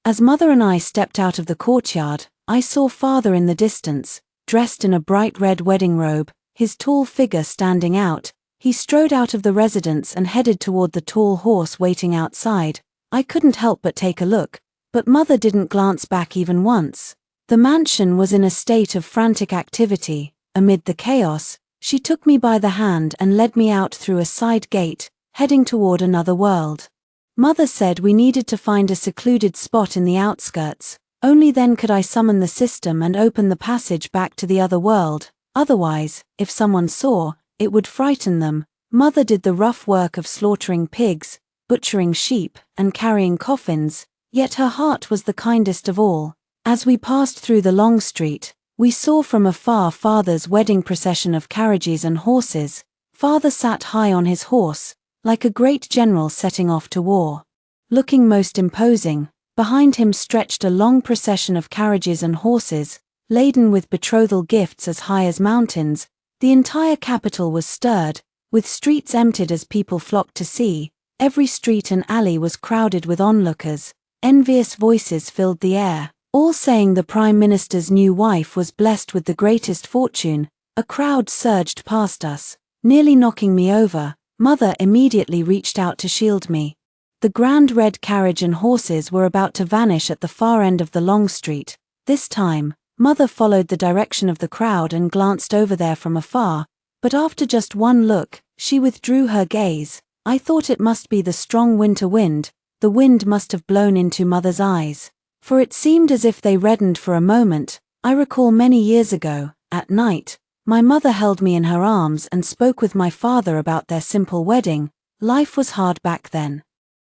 As mother and I stepped out of the courtyard, I saw father in the distance, dressed in a bright red wedding robe, his tall figure standing out. He strode out of the residence and headed toward the tall horse waiting outside. I couldn't help but take a look, but mother didn't glance back even once. The mansion was in a state of frantic activity. Amid the chaos, she took me by the hand and led me out through a side gate, heading toward another world. Mother said we needed to find a secluded spot in the outskirts. Only then could I summon the system and open the passage back to the other world. Otherwise, if someone saw, it would frighten them. Mother did the rough work of slaughtering pigs, butchering sheep, and carrying coffins, yet her heart was the kindest of all. As we passed through the long street, we saw from afar father's wedding procession of carriages and horses. Father sat high on his horse, like a great general setting off to war. Looking most imposing, behind him stretched a long procession of carriages and horses, laden with betrothal gifts as high as mountains. The entire capital was stirred, with streets emptied as people flocked to see. Every street and alley was crowded with onlookers. Envious voices filled the air, all saying the Prime Minister's new wife was blessed with the greatest fortune. A crowd surged past us, nearly knocking me over. Mother immediately reached out to shield me. The grand red carriage and horses were about to vanish at the far end of the long street. This time, mother followed the direction of the crowd and glanced over there from afar, but after just one look, she withdrew her gaze. I thought it must be the strong winter wind, the wind must have blown into mother's eyes. For it seemed as if they reddened for a moment. I recall many years ago, at night, my mother held me in her arms and spoke with my father about their simple wedding. Life was hard back then.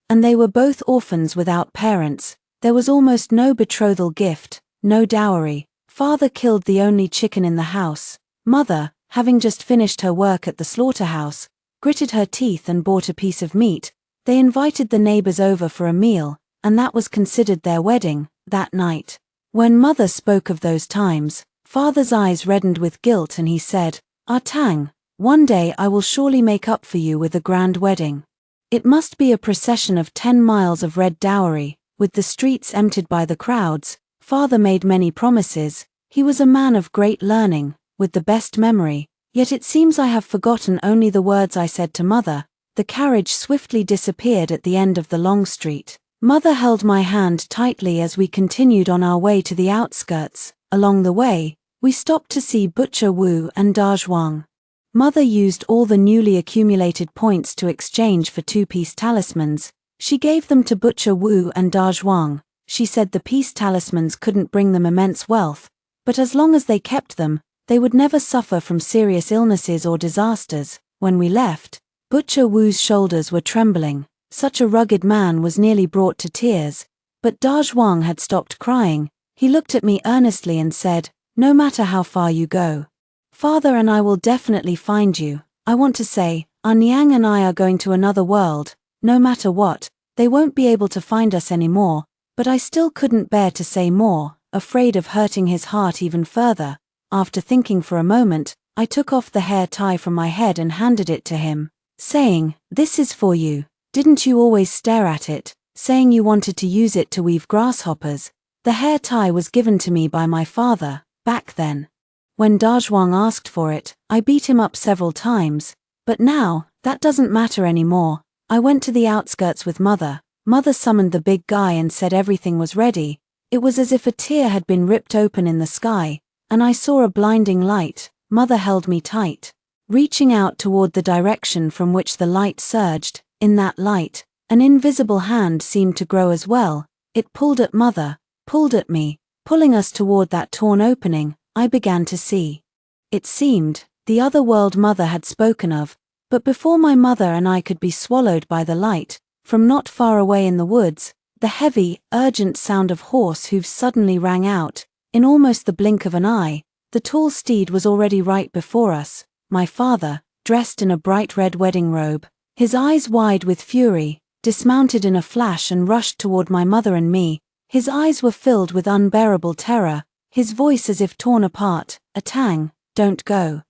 And they were both orphans without parents. There was almost no betrothal gift, no dowry. Father killed the only chicken in the house. Mother, having just finished her work at the slaughterhouse, gritted her teeth and bought a piece of meat. They invited the neighbors over for a meal, and that was considered their wedding, that night. When mother spoke of those times, father's eyes reddened with guilt and he said, "Ah Tang, one day I will surely make up for you with a grand wedding. It must be a procession of 10 miles of red dowry, with the streets emptied by the crowds." Father made many promises. He was a man of great learning, with the best memory, yet it seems I have forgotten only the words I said to mother. The carriage swiftly disappeared at the end of the long street. Mother held my hand tightly as we continued on our way to the outskirts. Along the way, we stopped to see Butcher Wu and Da Zhuang. Mother used all the newly accumulated points to exchange for 2-piece talismans. She gave them to Butcher Wu and Da Zhuang. She said the peace talismans couldn't bring them immense wealth, but as long as they kept them, they would never suffer from serious illnesses or disasters. When we left, Butcher Wu's shoulders were trembling. Such a rugged man was nearly brought to tears. But Da Zhuang had stopped crying. He looked at me earnestly and said, "No matter how far you go, Father and I will definitely find you. I want to say, our Niang and I are going to another world. No matter what, they won't be able to find us anymore." But I still couldn't bear to say more, afraid of hurting his heart even further. After thinking for a moment, I took off the hair tie from my head and handed it to him, saying, "This is for you. Didn't you always stare at it, saying you wanted to use it to weave grasshoppers?" The hair tie was given to me by my father, back then. When Da Zhuang asked for it, I beat him up several times. But now, that doesn't matter anymore. I went to the outskirts with mother. Mother summoned the big guy and said everything was ready. It was as if a tear had been ripped open in the sky, and I saw a blinding light. Mother held me tight, reaching out toward the direction from which the light surged. In that light, an invisible hand seemed to grow as well. It pulled at mother, pulled at me, pulling us toward that torn opening. I began to see. It seemed, the other world mother had spoken of, but before my mother and I could be swallowed by the light, from not far away in the woods, the heavy, urgent sound of horse hooves suddenly rang out. In almost the blink of an eye, the tall steed was already right before us. My father, dressed in a bright red wedding robe, his eyes wide with fury, dismounted in a flash and rushed toward my mother and me. His eyes were filled with unbearable terror, his voice as if torn apart. "Ah Tang, don't go.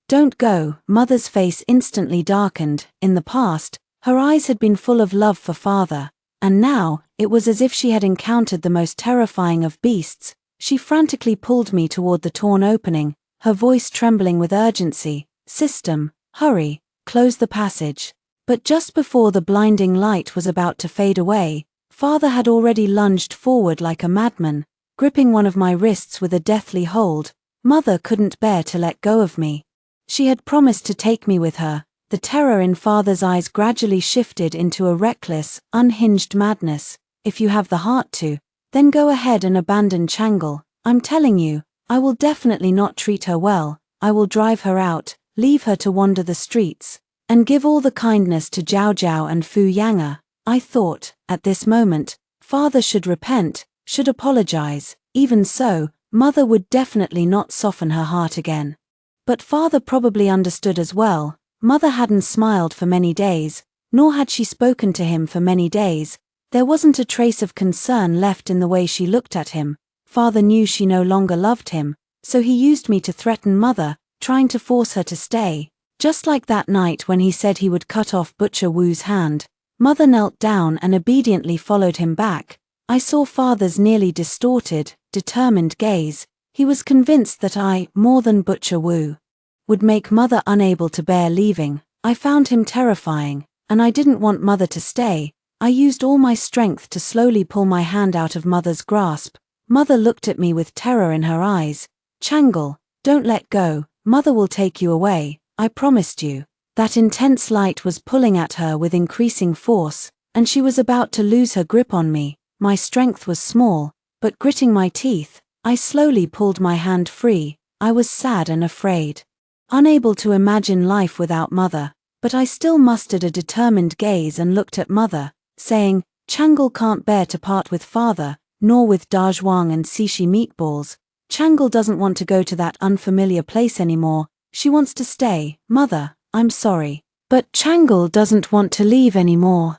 Don't go." Mother's face instantly darkened. In the past, her eyes had been full of love for father, and now, it was as if she had encountered the most terrifying of beasts. She frantically pulled me toward the torn opening, her voice trembling with urgency. "System, hurry, close the passage." But just before the blinding light was about to fade away, father had already lunged forward like a madman, gripping one of my wrists with a deathly hold. Mother couldn't bear to let go of me. She had promised to take me with her. The terror in father's eyes gradually shifted into a reckless, unhinged madness. "If you have the heart to, then go ahead and abandon Changle. I'm telling you, I will definitely not treat her well. I will drive her out, leave her to wander the streets, and give all the kindness to Jiao Jiao and Fu Yang'er." I thought, at this moment, father should repent, should apologize. Even so, mother would definitely not soften her heart again. But father probably understood as well. Mother hadn't smiled for many days, nor had she spoken to him for many days. There wasn't a trace of concern left in the way she looked at him. Father knew she no longer loved him, so he used me to threaten mother, trying to force her to stay. Just like that night when he said he would cut off Butcher Wu's hand, mother knelt down and obediently followed him back. I saw father's nearly distorted, determined gaze. He was convinced that I, more than Butcher Wu, would make mother unable to bear leaving. I found him terrifying, and I didn't want mother to stay. I used all my strength to slowly pull my hand out of mother's grasp. Mother looked at me with terror in her eyes. "Changle, don't let go. Mother will take you away. I promised you." That intense light was pulling at her with increasing force. and she was about to lose her grip on me. My strength was small, but gritting my teeth, I slowly pulled my hand free. I was sad and afraid. Unable to imagine life without mother, but I still mustered a determined gaze and looked at mother, saying, Changle can't bear to part with father, nor with Dazhuang and Xixi meatballs. Changle doesn't want to go to that unfamiliar place anymore. She wants to stay. Mother, I'm sorry. But Changle doesn't want to leave anymore.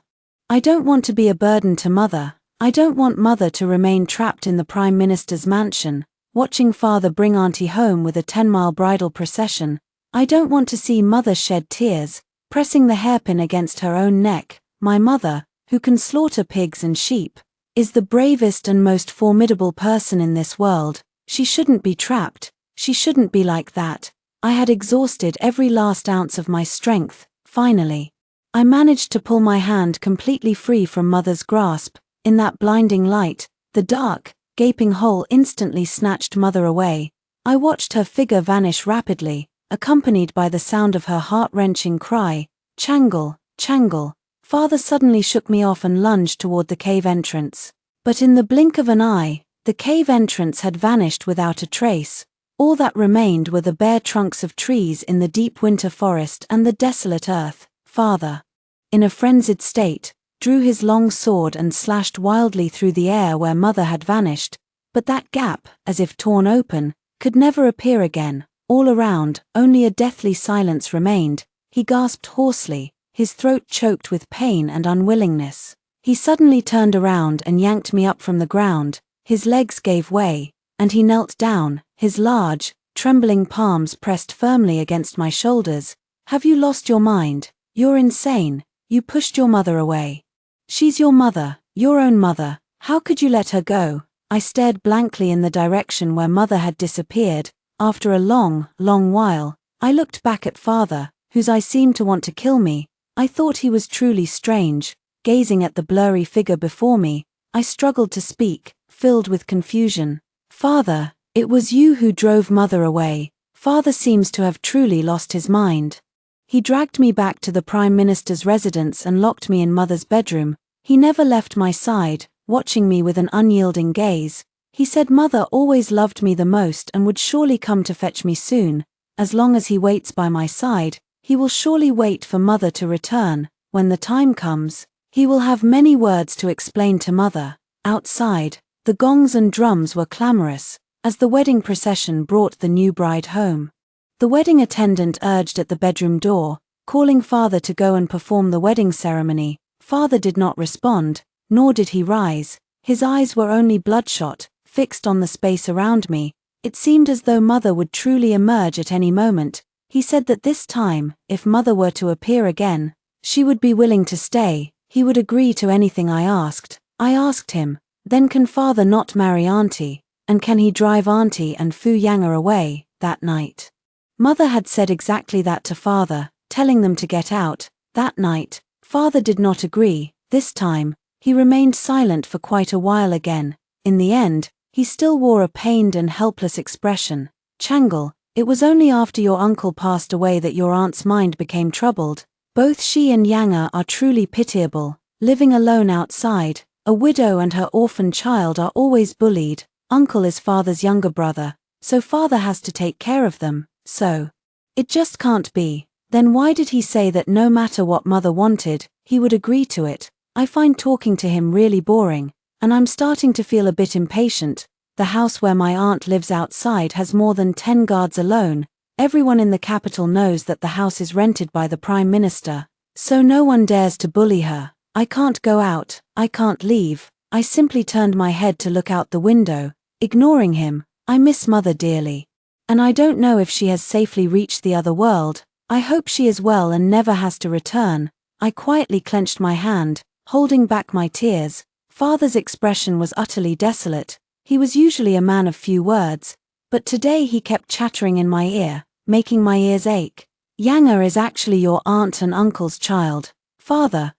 I don't want to be a burden to mother. I don't want mother to remain trapped in the Prime Minister's mansion, watching father bring auntie home with a 10-mile bridal procession. I don't want to see mother shed tears, pressing the hairpin against her own neck. My mother, who can slaughter pigs and sheep, is the bravest and most formidable person in this world. She shouldn't be trapped. She shouldn't be like that. I had exhausted every last ounce of my strength. Finally, I managed to pull my hand completely free from mother's grasp. In that blinding light, the dark, gaping hole instantly snatched mother away. I watched her figure vanish rapidly, accompanied by the sound of her heart-wrenching cry, Changle, Changle. Father suddenly shook me off and lunged toward the cave entrance. But in the blink of an eye, the cave entrance had vanished without a trace. All that remained were the bare trunks of trees in the deep winter forest and the desolate earth. Father, in a frenzied state, drew his long sword and slashed wildly through the air where mother had vanished, but that gap, as if torn open, could never appear again. All around, only a deathly silence remained. He gasped hoarsely, his throat choked with pain and unwillingness. He suddenly turned around and yanked me up from the ground. His legs gave way, and he knelt down, his large, trembling palms pressed firmly against my shoulders. Have you lost your mind? You're insane. You pushed your mother away. She's your mother, your own mother. How could you let her go? I stared blankly in the direction where mother had disappeared. After a long, long while, I looked back at father, whose eyes seemed to want to kill me. I thought he was truly strange. Gazing at the blurry figure before me, I struggled to speak, filled with confusion. Father, it was you who drove mother away. Father seems to have truly lost his mind. He dragged me back to the Prime Minister's residence and locked me in mother's bedroom. He never left my side, watching me with an unyielding gaze. He said mother always loved me the most and would surely come to fetch me soon. As long as he waits by my side, he will surely wait for mother to return. When the time comes, he will have many words to explain to mother. Outside, the gongs and drums were clamorous, as the wedding procession brought the new bride home. The wedding attendant urged at the bedroom door, calling father to go and perform the wedding ceremony. Father did not respond, nor did he rise. His eyes were only bloodshot, fixed on the space around me. It seemed as though mother would truly emerge at any moment. He said that this time, if mother were to appear again, she would be willing to stay. He would agree to anything I asked. I asked him, then can father not marry auntie, and can he drive auntie and Fu Yang'er away? That night, mother had said exactly that to father, telling them to get out. That night, father did not agree. This time, he remained silent for quite a while again. In the end, he still wore a pained and helpless expression. Changle, it was only after your uncle passed away that your aunt's mind became troubled. Both she and Yang'er are truly pitiable, living alone outside. A widow and her orphan child are always bullied. Uncle is father's younger brother, so father has to take care of them. So, it just can't be. Then why did he say that no matter what mother wanted, he would agree to it? I find talking to him really boring, and I'm starting to feel a bit impatient. The house where my aunt lives outside has more than 10 guards alone. Everyone in the capital knows that the house is rented by the Prime Minister, so no one dares to bully her. I can't go out, I can't leave. I simply turned my head to look out the window, ignoring him. I miss mother dearly, and I don't know if she has safely reached the other world. I hope she is well and never has to return. I quietly clenched my hand, holding back my tears. Father's expression was utterly desolate. He was usually a man of few words, but today he kept chattering in my ear, making my ears ache. Yang'er is actually your aunt and uncle's child. Father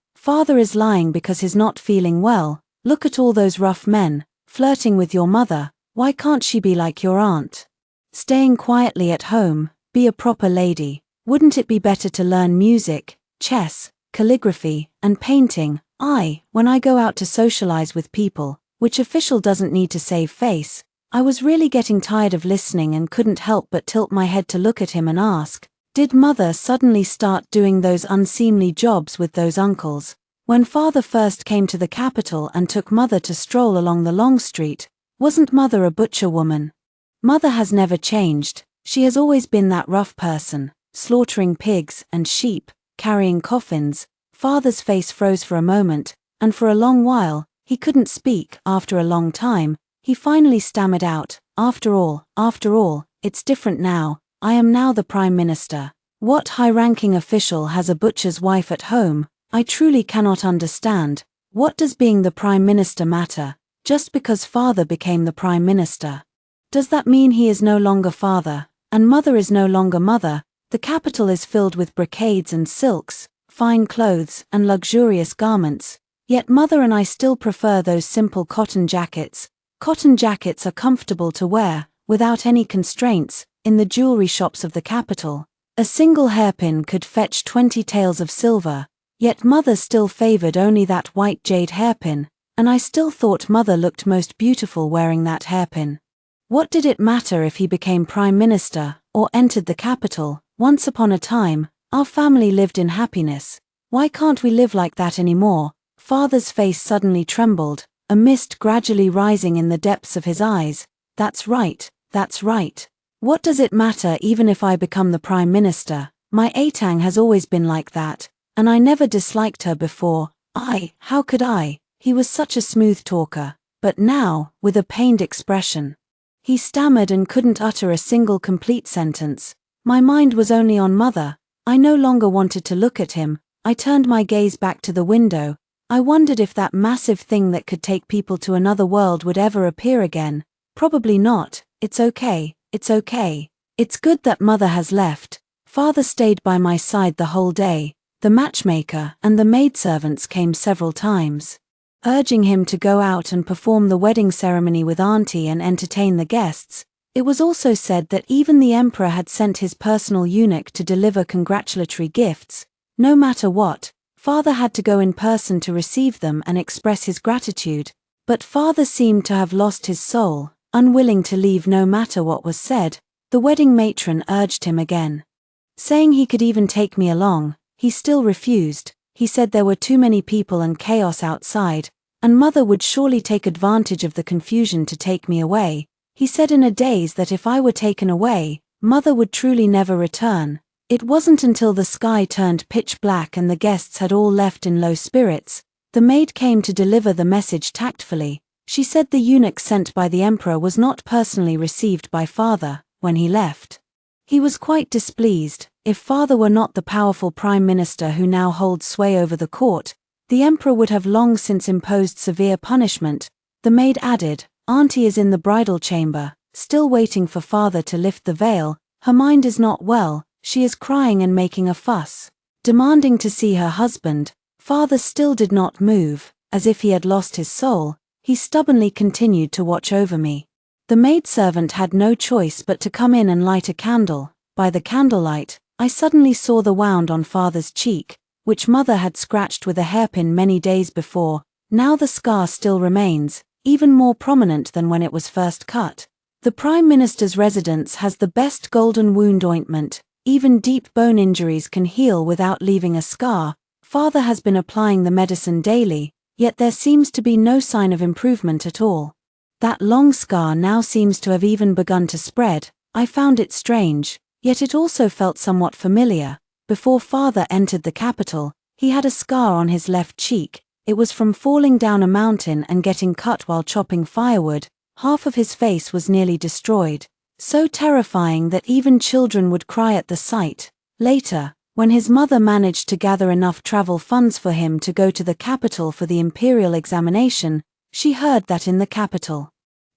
is lying because he's not feeling well. Look at all those rough men, flirting with your mother. Why can't she be like your aunt? Staying quietly at home, be a proper lady. Wouldn't it be better to learn music, chess, calligraphy, and painting? When I go out to socialize with people, which official doesn't need to save face? I was really getting tired of listening and couldn't help but tilt my head to look at him and ask, did mother suddenly start doing those unseemly jobs with those uncles? When father first came to the capital and took mother to stroll along the long street, wasn't mother a butcher woman? Mother has never changed, she has always been that rough person, slaughtering pigs and sheep, carrying coffins. Father's face froze for a moment, and for a long while, he couldn't speak. After a long time, he finally stammered out, after all, it's different now, I am now the Prime Minister. What high-ranking official has a butcher's wife at home? I truly cannot understand. What does being the Prime Minister matter, just because father became the Prime Minister? Does that mean he is no longer father, and mother is no longer mother? The capital is filled with brocades and silks, fine clothes and luxurious garments, yet mother and I still prefer those simple cotton jackets. Cotton jackets are comfortable to wear, without any constraints, in the jewelry shops of the capital. A single hairpin could fetch 20 taels of silver, yet mother still favored only that white jade hairpin, and I still thought mother looked most beautiful wearing that hairpin. What did it matter if he became Prime Minister, or entered the capital? Once upon a time, our family lived in happiness. Why can't we live like that anymore? Father's face suddenly trembled, a mist gradually rising in the depths of his eyes. That's right. What does it matter even if I become the Prime Minister? My Atang has always been like that, and I never disliked her before. How could I? He was such a smooth talker, but now, with a pained expression. He stammered and couldn't utter a single complete sentence. My mind was only on mother. I no longer wanted to look at him. I turned my gaze back to the window. I wondered if that massive thing that could take people to another world would ever appear again. Probably not. It's okay. It's good that mother has left. Father stayed by my side the whole day. The matchmaker and the maidservants came several times, urging him to go out and perform the wedding ceremony with auntie and entertain the guests. It was also said that even the emperor had sent his personal eunuch to deliver congratulatory gifts. No matter what, father had to go in person to receive them and express his gratitude. But father seemed to have lost his soul, unwilling to leave no matter what was said. The wedding matron urged him again, saying he could even take me along. He still refused. He said there were too many people and chaos outside, and mother would surely take advantage of the confusion to take me away. He said in a daze that if I were taken away, mother would truly never return. It wasn't until the sky turned pitch black and the guests had all left in low spirits, the maid came to deliver the message tactfully. She said the eunuch sent by the emperor was not personally received by father. When he left, he was quite displeased. If father were not the powerful prime minister who now holds sway over the court, the emperor would have long since imposed severe punishment. The maid added, Auntie is in the bridal chamber, still waiting for father to lift the veil. Her mind is not well, she is crying and making a fuss, demanding to see her husband. Father still did not move, as if he had lost his soul. He stubbornly continued to watch over me. The maidservant had no choice but to come in and light a candle. By the candlelight, I suddenly saw the wound on father's cheek, which mother had scratched with a hairpin many days before. Now the scar still remains, even more prominent than when it was first cut. The Prime Minister's residence has the best golden wound ointment. Even deep bone injuries can heal without leaving a scar. Father has been applying the medicine daily, yet there seems to be no sign of improvement at all. That long scar now seems to have even begun to spread. I found it strange, yet it also felt somewhat familiar. Before father entered the capital, he had a scar on his left cheek. It was from falling down a mountain and getting cut while chopping firewood. Half of his face was nearly destroyed, so terrifying that even children would cry at the sight. Later, when his mother managed to gather enough travel funds for him to go to the capital for the Imperial examination, she heard that in the capital,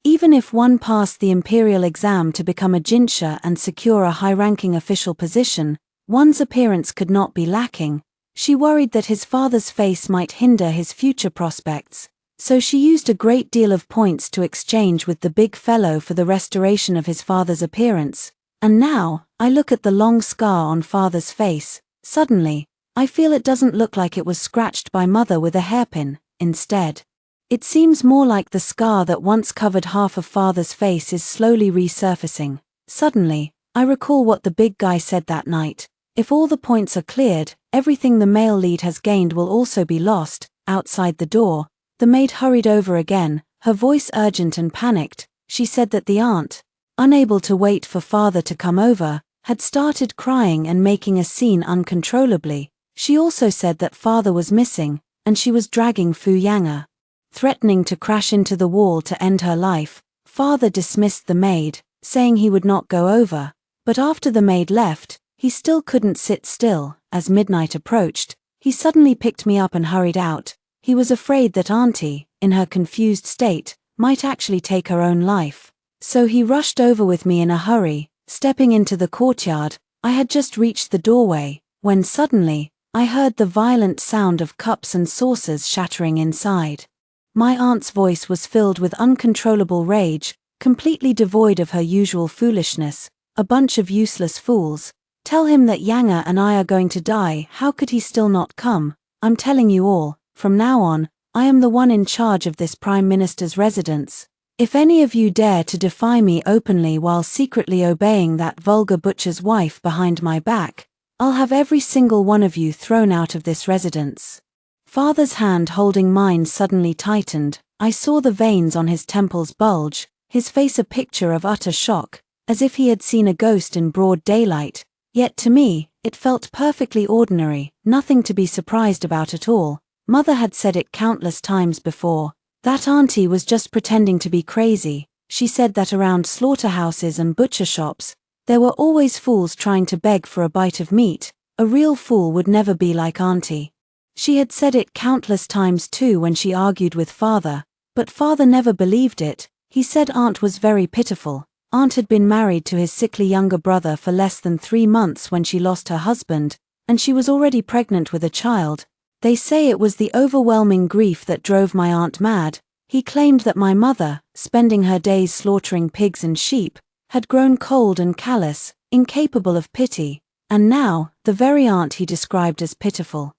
even if one passed the Imperial exam to become a Xianxia and secure a high-ranking official position, one's appearance could not be lacking. She worried that his father's face might hinder his future prospects, so she used a great deal of points to exchange with the big fellow for the restoration of his father's appearance. And now, I look at the long scar on father's face. Suddenly, I feel it doesn't look like it was scratched by mother with a hairpin. Instead, it seems more like the scar that once covered half of father's face is slowly resurfacing. Suddenly, I recall what the big guy said that night. If all the points are cleared, everything the male lead has gained will also be lost. Outside the door, the maid hurried over again, her voice urgent and panicked. She said that the aunt, unable to wait for father to come over, had started crying and making a scene uncontrollably. She also said that father was missing, and she was dragging Xianxia, threatening to crash into the wall to end her life. Father dismissed the maid, saying he would not go over, but after the maid left, he still couldn't sit still. As midnight approached, he suddenly picked me up and hurried out. He was afraid that auntie, in her confused state, might actually take her own life. So he rushed over with me in a hurry. Stepping into the courtyard, I had just reached the doorway, when suddenly, I heard the violent sound of cups and saucers shattering inside. My aunt's voice was filled with uncontrollable rage, completely devoid of her usual foolishness. A bunch of useless fools. Tell him that Xianxia and I are going to die. How could he still not come? I'm telling you all, from now on, I am the one in charge of this Prime Minister's residence. If any of you dare to defy me openly while secretly obeying that vulgar butcher's wife behind my back, I'll have every single one of you thrown out of this residence. Father's hand holding mine suddenly tightened. I saw the veins on his temples bulge, his face a picture of utter shock, as if he had seen a ghost in broad daylight. Yet to me, it felt perfectly ordinary, nothing to be surprised about at all. Mother had said it countless times before. That auntie was just pretending to be crazy. She said that around slaughterhouses and butcher shops, there were always fools trying to beg for a bite of meat. A real fool would never be like auntie. She had said it countless times too when she argued with father, but father never believed it. He said aunt was very pitiful. Aunt had been married to his sickly younger brother for less than 3 months when she lost her husband, and she was already pregnant with a child. They say it was the overwhelming grief that drove my aunt mad. He claimed that my mother, spending her days slaughtering pigs and sheep, had grown cold and callous, incapable of pity, and now, the very aunt he described as pitiful,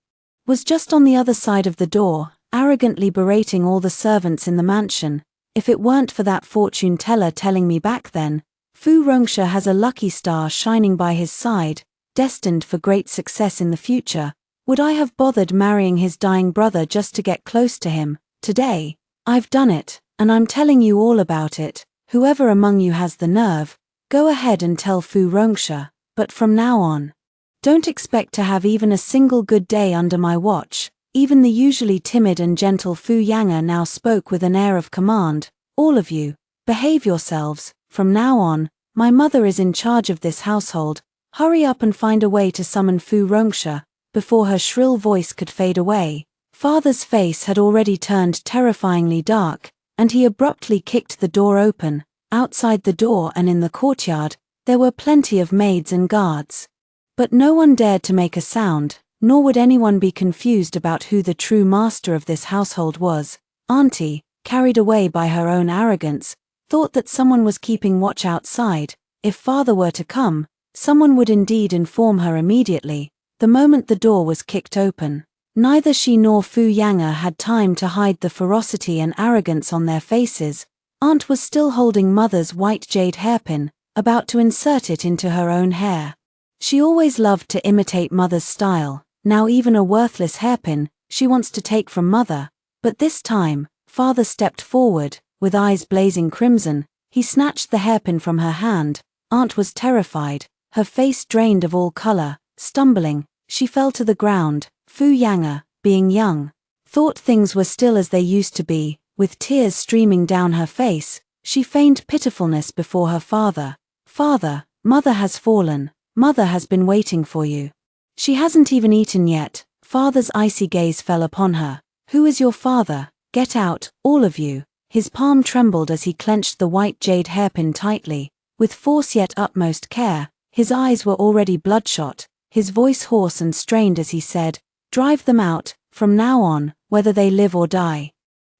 was just on the other side of the door, arrogantly berating all the servants in the mansion. If it weren't for that fortune teller telling me back then, Wuxia has a lucky star shining by his side, destined for great success in the future, would I have bothered marrying his dying brother just to get close to him? Today, I've done it, and I'm telling you all about it. Whoever among you has the nerve, go ahead and tell Wuxia, but from now on, don't expect to have even a single good day under my watch. Even the usually timid and gentle Xianxia now spoke with an air of command. All of you, behave yourselves. From now on, my mother is in charge of this household. Hurry up and find a way to summon Wuxia, before her shrill voice could fade away. Father's face had already turned terrifyingly dark, and he abruptly kicked the door open. Outside the door and in the courtyard, there were plenty of maids and guards. But no one dared to make a sound, nor would anyone be confused about who the true master of this household was. Auntie, carried away by her own arrogance, thought that someone was keeping watch outside. If father were to come, someone would indeed inform her immediately, the moment the door was kicked open. Neither she nor Xianxia had time to hide the ferocity and arrogance on their faces. Aunt was still holding mother's white jade hairpin, about to insert it into her own hair. She always loved to imitate mother's style. Now even a worthless hairpin, she wants to take from mother. But this time, father stepped forward, with eyes blazing crimson. He snatched the hairpin from her hand. Aunt was terrified, her face drained of all color. Stumbling, she fell to the ground. Xianxia, being young, thought things were still as they used to be. With tears streaming down her face, she feigned pitifulness before her father. Father, mother has fallen. Mother has been waiting for you. She hasn't even eaten yet. Father's icy gaze fell upon her. Who is your father? Get out, all of you. His palm trembled as he clenched the white jade hairpin tightly, with force yet utmost care. His eyes were already bloodshot, his voice hoarse and strained as he said, "Drive them out, from now on, whether they live or die.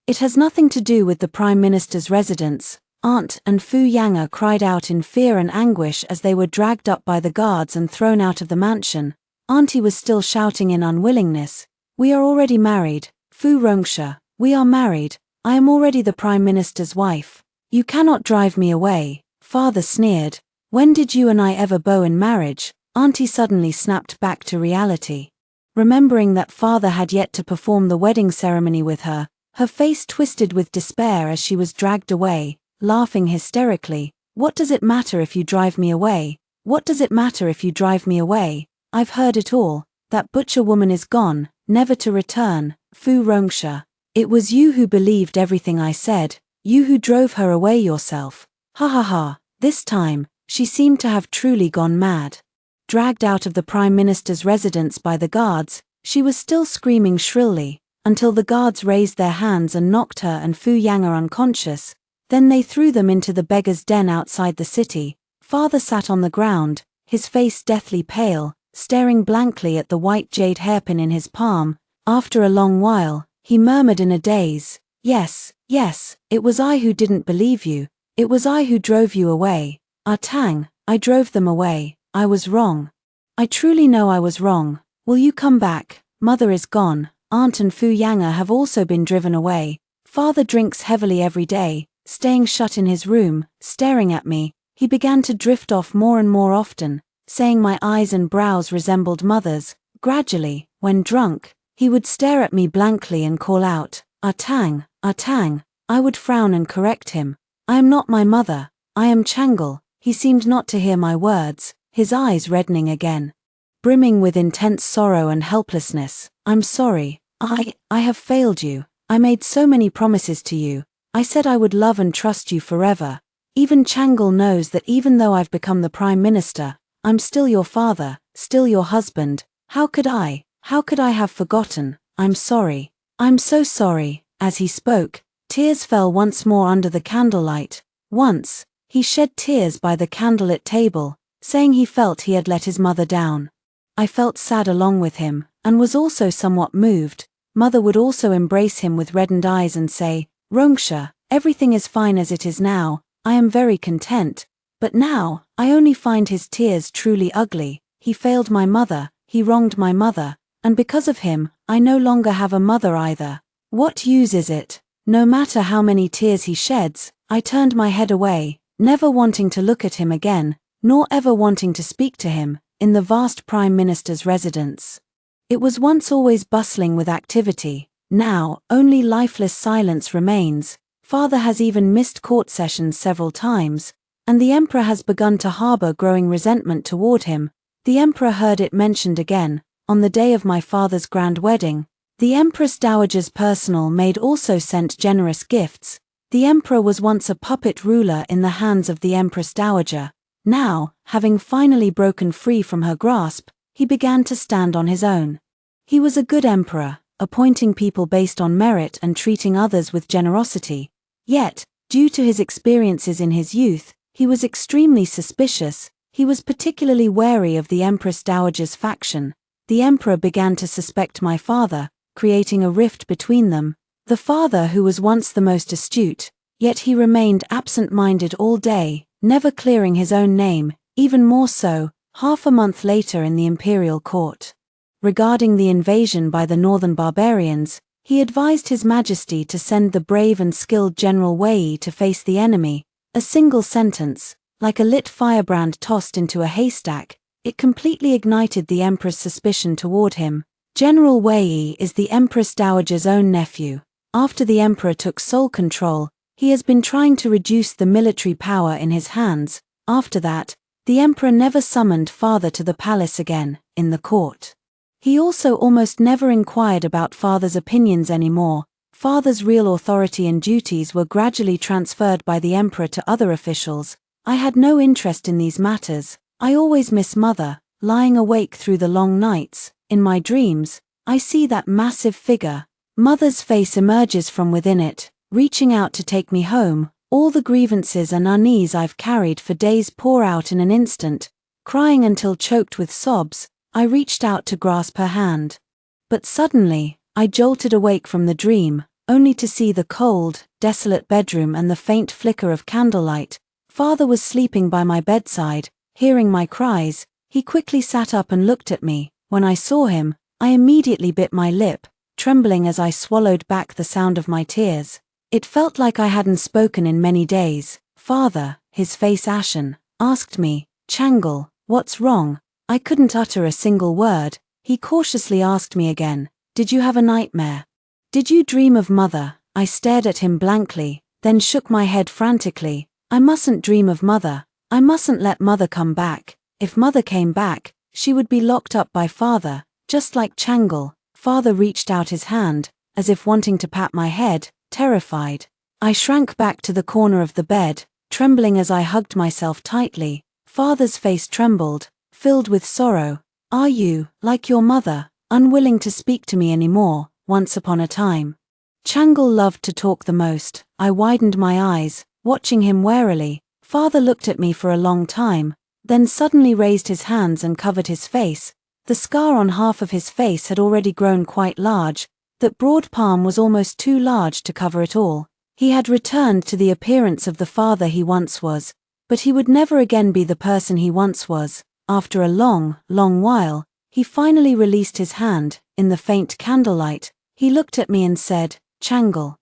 It has nothing to do with the Prime Minister's residence." Aunt and Xianxia cried out in fear and anguish as they were dragged up by the guards and thrown out of the mansion. Auntie was still shouting in unwillingness. We are already married, Fu Rongxia, we are married, I am already the Prime Minister's wife. You cannot drive me away, father sneered. When did you and I ever bow in marriage? Auntie suddenly snapped back to reality. Remembering that father had yet to perform the wedding ceremony with her, her face twisted with despair as she was dragged away, laughing hysterically. What does it matter if you drive me away? What does it matter if you drive me away? I've heard it all. That butcher woman is gone, never to return, Fu Rongxia. It was you who believed everything I said, you who drove her away yourself. Ha ha ha, this time, she seemed to have truly gone mad. Dragged out of the Prime Minister's residence by the guards, she was still screaming shrilly, until the guards raised their hands and knocked her and Fu Yang'er unconscious. Then they threw them into the beggar's den outside the city. Father sat on the ground, his face deathly pale, staring blankly at the white jade hairpin in his palm. After a long while, he murmured in a daze, Yes, yes, it was I who didn't believe you. It was I who drove you away. Ah Tang, I drove them away. I was wrong. I truly know I was wrong. Will you come back? Mother is gone. Aunt and Fu Yang'er have also been driven away. Father drinks heavily every day, staying shut in his room, staring at me. He began to drift off more and more often, saying my eyes and brows resembled mother's. Gradually, when drunk, he would stare at me blankly and call out, Ah Tang, Ah Tang. I would frown and correct him. I am not my mother. I am Changle. He seemed not to hear my words, his eyes reddening again, brimming with intense sorrow and helplessness. I'm sorry. I have failed you. I made so many promises to you. I said I would love and trust you forever. Even Changle knows that even though I've become the Prime Minister, I'm still your father, still your husband. How could I have forgotten? I'm sorry. I'm so sorry. As he spoke, tears fell once more under the candlelight. Once, he shed tears by the candlelit table, saying he felt he had let his mother down. I felt sad along with him, and was also somewhat moved. Mother would also embrace him with reddened eyes and say, Rongxia, everything is fine as it is now, I am very content. But now, I only find his tears truly ugly. He failed my mother, he wronged my mother, and because of him, I no longer have a mother either. What use is it? No matter how many tears he sheds, I turned my head away, never wanting to look at him again, nor ever wanting to speak to him, in the vast Prime Minister's residence. It was once always bustling with activity, now, only lifeless silence remains. Father has even missed court sessions several times, and the Emperor has begun to harbor growing resentment toward him. The Emperor heard it mentioned again, on the day of my father's grand wedding. The Empress Dowager's personal maid also sent generous gifts. The Emperor was once a puppet ruler in the hands of the Empress Dowager. Now, having finally broken free from her grasp, he began to stand on his own. He was a good emperor, appointing people based on merit and treating others with generosity. Yet, due to his experiences in his youth, he was extremely suspicious. He was particularly wary of the Empress Dowager's faction. The Emperor began to suspect my father, creating a rift between them. The father who was once the most astute, yet he remained absent-minded all day, never clearing his own name, even more so, half a month later in the Imperial court. Regarding the invasion by the northern barbarians, he advised His Majesty to send the brave and skilled General Wei to face the enemy. A single sentence, like a lit firebrand tossed into a haystack, it completely ignited the Emperor's suspicion toward him. General Wei is the Empress Dowager's own nephew. After the Emperor took sole control, he has been trying to reduce the military power in his hands. After that, the Emperor never summoned father to the palace again, in the court. He also almost never inquired about father's opinions anymore. Father's real authority and duties were gradually transferred by the Emperor to other officials. I had no interest in these matters. I always miss mother, lying awake through the long nights. In my dreams, I see that massive figure. Mother's face emerges from within it, reaching out to take me home. All the grievances and unease I've carried for days pour out in an instant. Crying until choked with sobs, I reached out to grasp her hand. But suddenly, I jolted awake from the dream, only to see the cold, desolate bedroom and the faint flicker of candlelight. Father was sleeping by my bedside, hearing my cries. He quickly sat up and looked at me. When I saw him, I immediately bit my lip, trembling as I swallowed back the sound of my tears. It felt like I hadn't spoken in many days. Father, his face ashen, asked me, "Changle, what's wrong?" I couldn't utter a single word. He cautiously asked me again, "Did you have a nightmare? Did you dream of mother?" I stared at him blankly, then shook my head frantically. I mustn't dream of mother. I mustn't let mother come back. If mother came back, she would be locked up by father, just like Changle. Father reached out his hand, as if wanting to pat my head, terrified. I shrank back to the corner of the bed, trembling as I hugged myself tightly. Father's face trembled, filled with sorrow. "Are you, like your mother, unwilling to speak to me anymore?" Once upon a time, Changle loved to talk the most. I widened my eyes, watching him warily. Father looked at me for a long time, then suddenly raised his hands and covered his face. The scar on half of his face had already grown quite large. That broad palm was almost too large to cover it all. He had returned to the appearance of the father he once was, but he would never again be the person he once was. After a long, long while, he finally released his hand. In the faint candlelight, he looked at me and said, "Changle,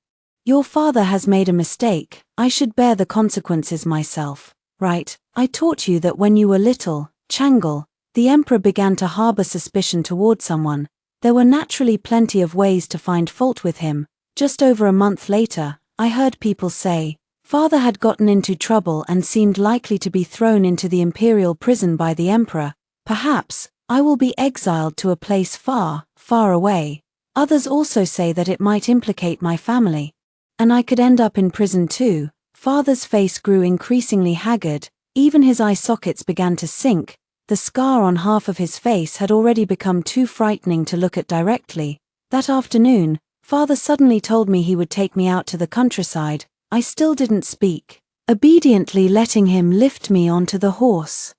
your father has made a mistake. I should bear the consequences myself. Right? I taught you that when you were little, Changle." The emperor began to harbor suspicion toward someone. There were naturally plenty of ways to find fault with him. Just over a month later, I heard people say, father had gotten into trouble and seemed likely to be thrown into the Imperial prison by the emperor. Perhaps, I will be exiled to a place far, far away. Others also say that it might implicate my family. And I could end up in prison too. Father's face grew increasingly haggard, even his eye sockets began to sink. The scar on half of his face had already become too frightening to look at directly. That afternoon, father suddenly told me he would take me out to the countryside. I still didn't speak, obediently letting him lift me onto the horse.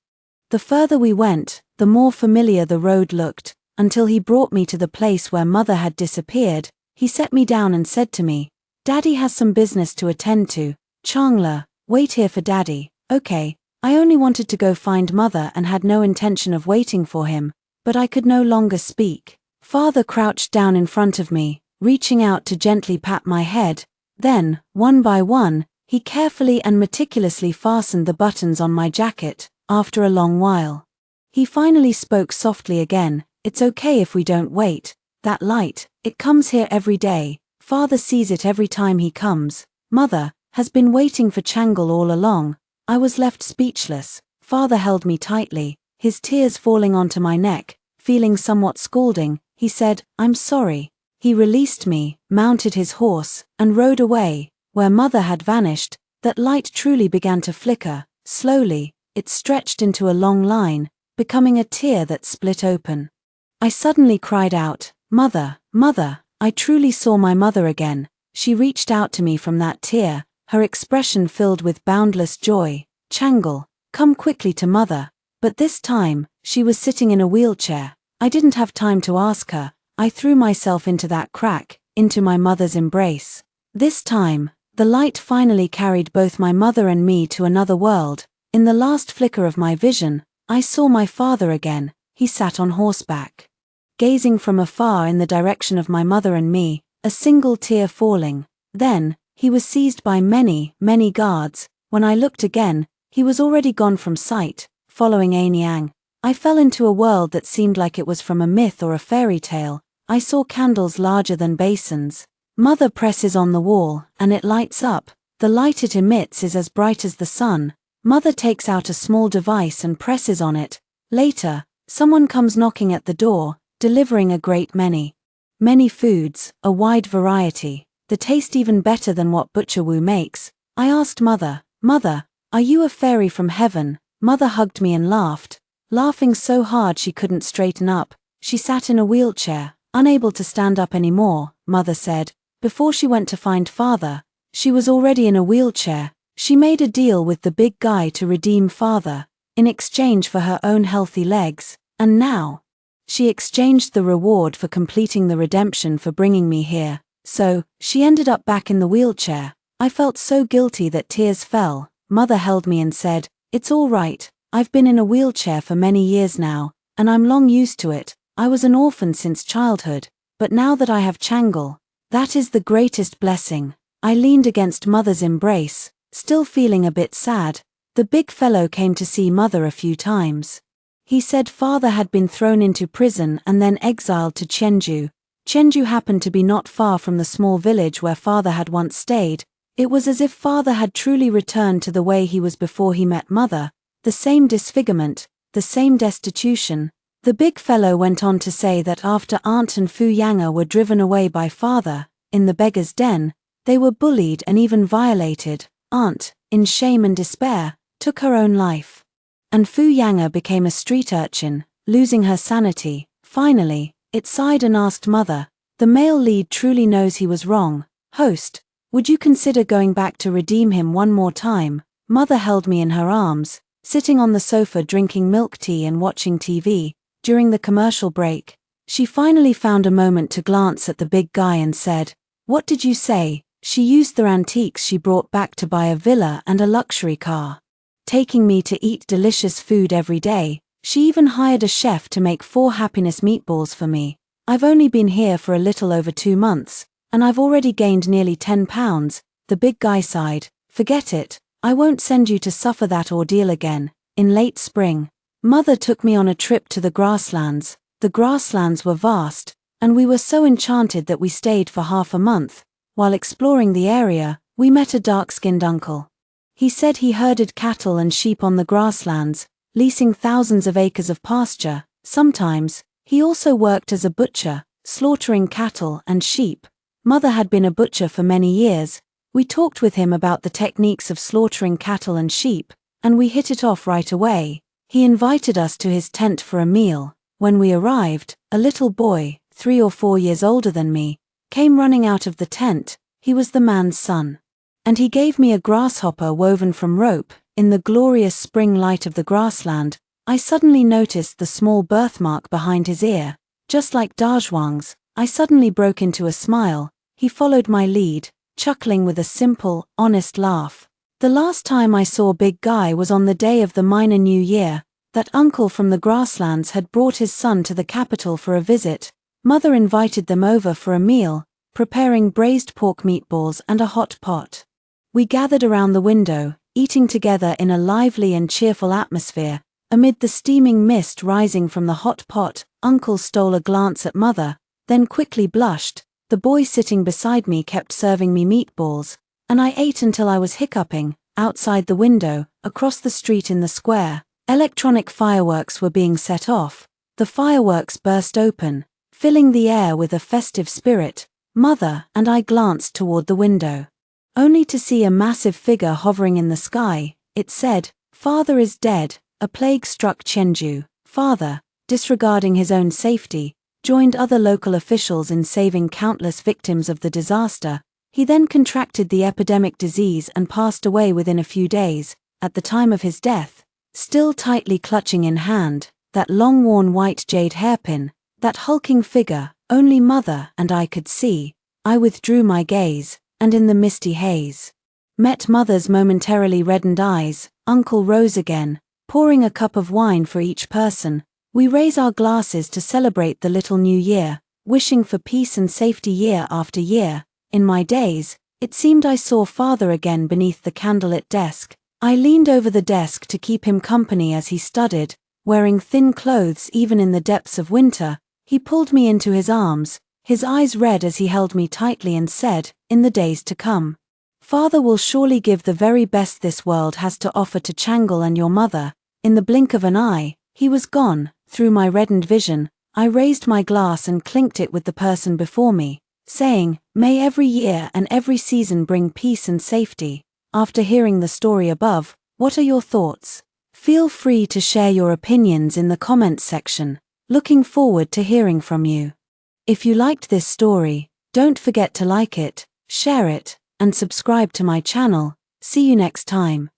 The further we went, the more familiar the road looked, until he brought me to the place where mother had disappeared. He set me down and said to me, "Daddy has some business to attend to. Xianxia, wait here for Daddy." Okay. I only wanted to go find mother and had no intention of waiting for him, but I could no longer speak. Father crouched down in front of me, reaching out to gently pat my head. Then, one by one, he carefully and meticulously fastened the buttons on my jacket. After a long while, he finally spoke softly again. "It's okay if we don't wait. That light, it comes here every day. Father sees it every time he comes. Mother has been waiting for Changle all along." I was left speechless. Father held me tightly, his tears falling onto my neck. Feeling somewhat scalding, he said, "I'm sorry." He released me, mounted his horse, and rode away. Where mother had vanished, that light truly began to flicker. Slowly, it stretched into a long line, becoming a tear that split open. I suddenly cried out, "Mother, mother!" I truly saw my mother again. She reached out to me from that tear, her expression filled with boundless joy. "Changle, come quickly to mother." But this time, she was sitting in a wheelchair. I didn't have time to ask her. I threw myself into that crack, into my mother's embrace. This time, the light finally carried both my mother and me to another world. In the last flicker of my vision, I saw my father again. He sat on horseback, gazing from afar in the direction of my mother and me, a single tear falling. Then, he was seized by many, many guards. When I looked again, he was already gone from sight. Following Anyang, I fell into a world that seemed like it was from a myth or a fairy tale. I saw candles larger than basins. Mother presses on the wall, and it lights up. The light it emits is as bright as the sun. Mother takes out a small device and presses on it. Later, someone comes knocking at the door, delivering a great many foods, a wide variety. The taste even better than what Butcher Wu makes. I asked mother, "Mother, are you a fairy from heaven?" Mother hugged me and laughed, laughing so hard she couldn't straighten up. She sat in a wheelchair, unable to stand up anymore, mother said. Before she went to find father, she was already in a wheelchair. She made a deal with the big guy to redeem father, in exchange for her own healthy legs, and now, she exchanged the reward for completing the redemption for bringing me here. So, she ended up back in the wheelchair. I felt so guilty that tears fell. Mother held me and said, "It's all right. I've been in a wheelchair for many years now, and I'm long used to it. I was an orphan since childhood, but now that I have Changel, that is the greatest blessing. I leaned against mother's embrace, still feeling a bit sad. The big fellow came to see mother a few times. He said father had been thrown into prison and then exiled to Chenju. Chenju happened to be not far from the small village where father had once stayed. It was as if father had truly returned to the way he was before he met mother, the same disfigurement, the same destitution. The big fellow went on to say that after Aunt and Fu Yanga were driven away by father, in the beggar's den, they were bullied and even violated. Aunt, in shame and despair, took her own life. And Fu Yanga became a street urchin, losing her sanity. Finally, it sighed and asked mother, the male lead truly knows he was wrong. Host, would you consider going back to redeem him one more time? Mother held me in her arms, sitting on the sofa drinking milk tea and watching TV. During the commercial break, she finally found a moment to glance at the big guy and said, "What did you say?" She used the antiques she brought back to buy a villa and a luxury car. Taking me to eat delicious food every day, she even hired a chef to make 4 happiness meatballs for me. I've only been here for a little over 2 months, and I've already gained nearly 10 pounds. The big guy sighed. Forget it, I won't send you to suffer that ordeal again. In late spring, mother took me on a trip to the grasslands. The grasslands were vast, and we were so enchanted that we stayed for half a month. While exploring the area, we met a dark-skinned uncle. He said he herded cattle and sheep on the grasslands, leasing thousands of acres of pasture. Sometimes, he also worked as a butcher, slaughtering cattle and sheep. Mother had been a butcher for many years. We talked with him about the techniques of slaughtering cattle and sheep, and we hit it off right away. He invited us to his tent for a meal. When we arrived, a little boy, 3 or 4 years older than me, came running out of the tent. He was the man's son. And he gave me a grasshopper woven from rope. In the glorious spring light of the grassland, I suddenly noticed the small birthmark behind his ear. Just like Dazhuang's, I suddenly broke into a smile. He followed my lead, chuckling with a simple, honest laugh. The last time I saw Big Guy was on the day of the Minor New Year. That uncle from the grasslands had brought his son to the capital for a visit. Mother invited them over for a meal, preparing braised pork meatballs and a hot pot. We gathered around the window, eating together in a lively and cheerful atmosphere. Amid the steaming mist rising from the hot pot, Uncle stole a glance at Mother, then quickly blushed. The boy sitting beside me kept serving me meatballs, and I ate until I was hiccuping. Outside the window, across the street in the square, electronic fireworks were being set off. The fireworks burst open, filling the air with a festive spirit. Mother and I glanced toward the window, only to see a massive figure hovering in the sky. It said, "Father is dead." A plague struck Chenju. Father, disregarding his own safety, joined other local officials in saving countless victims of the disaster. He then contracted the epidemic disease and passed away within a few days. At the time of his death, still tightly clutching in hand that long-worn white jade hairpin, that hulking figure, only Mother and I could see. I withdrew my gaze, and in the misty haze, met Mother's momentarily reddened eyes. Uncle rose again, pouring a cup of wine for each person. We raise our glasses to celebrate the little new year, wishing for peace and safety year after year. In my daze, it seemed I saw Father again beneath the candlelit desk. I leaned over the desk to keep him company as he studied, wearing thin clothes even in the depths of winter. He pulled me into his arms, his eyes red as he held me tightly and said, "In the days to come, Father will surely give the very best this world has to offer to Changel and your mother." In the blink of an eye, he was gone. Through my reddened vision, I raised my glass and clinked it with the person before me, saying, "May every year and every season bring peace and safety." After hearing the story above, what are your thoughts? Feel free to share your opinions in the comments section. Looking forward to hearing from you. If you liked this story, don't forget to like it, share it, and subscribe to my channel. See you next time.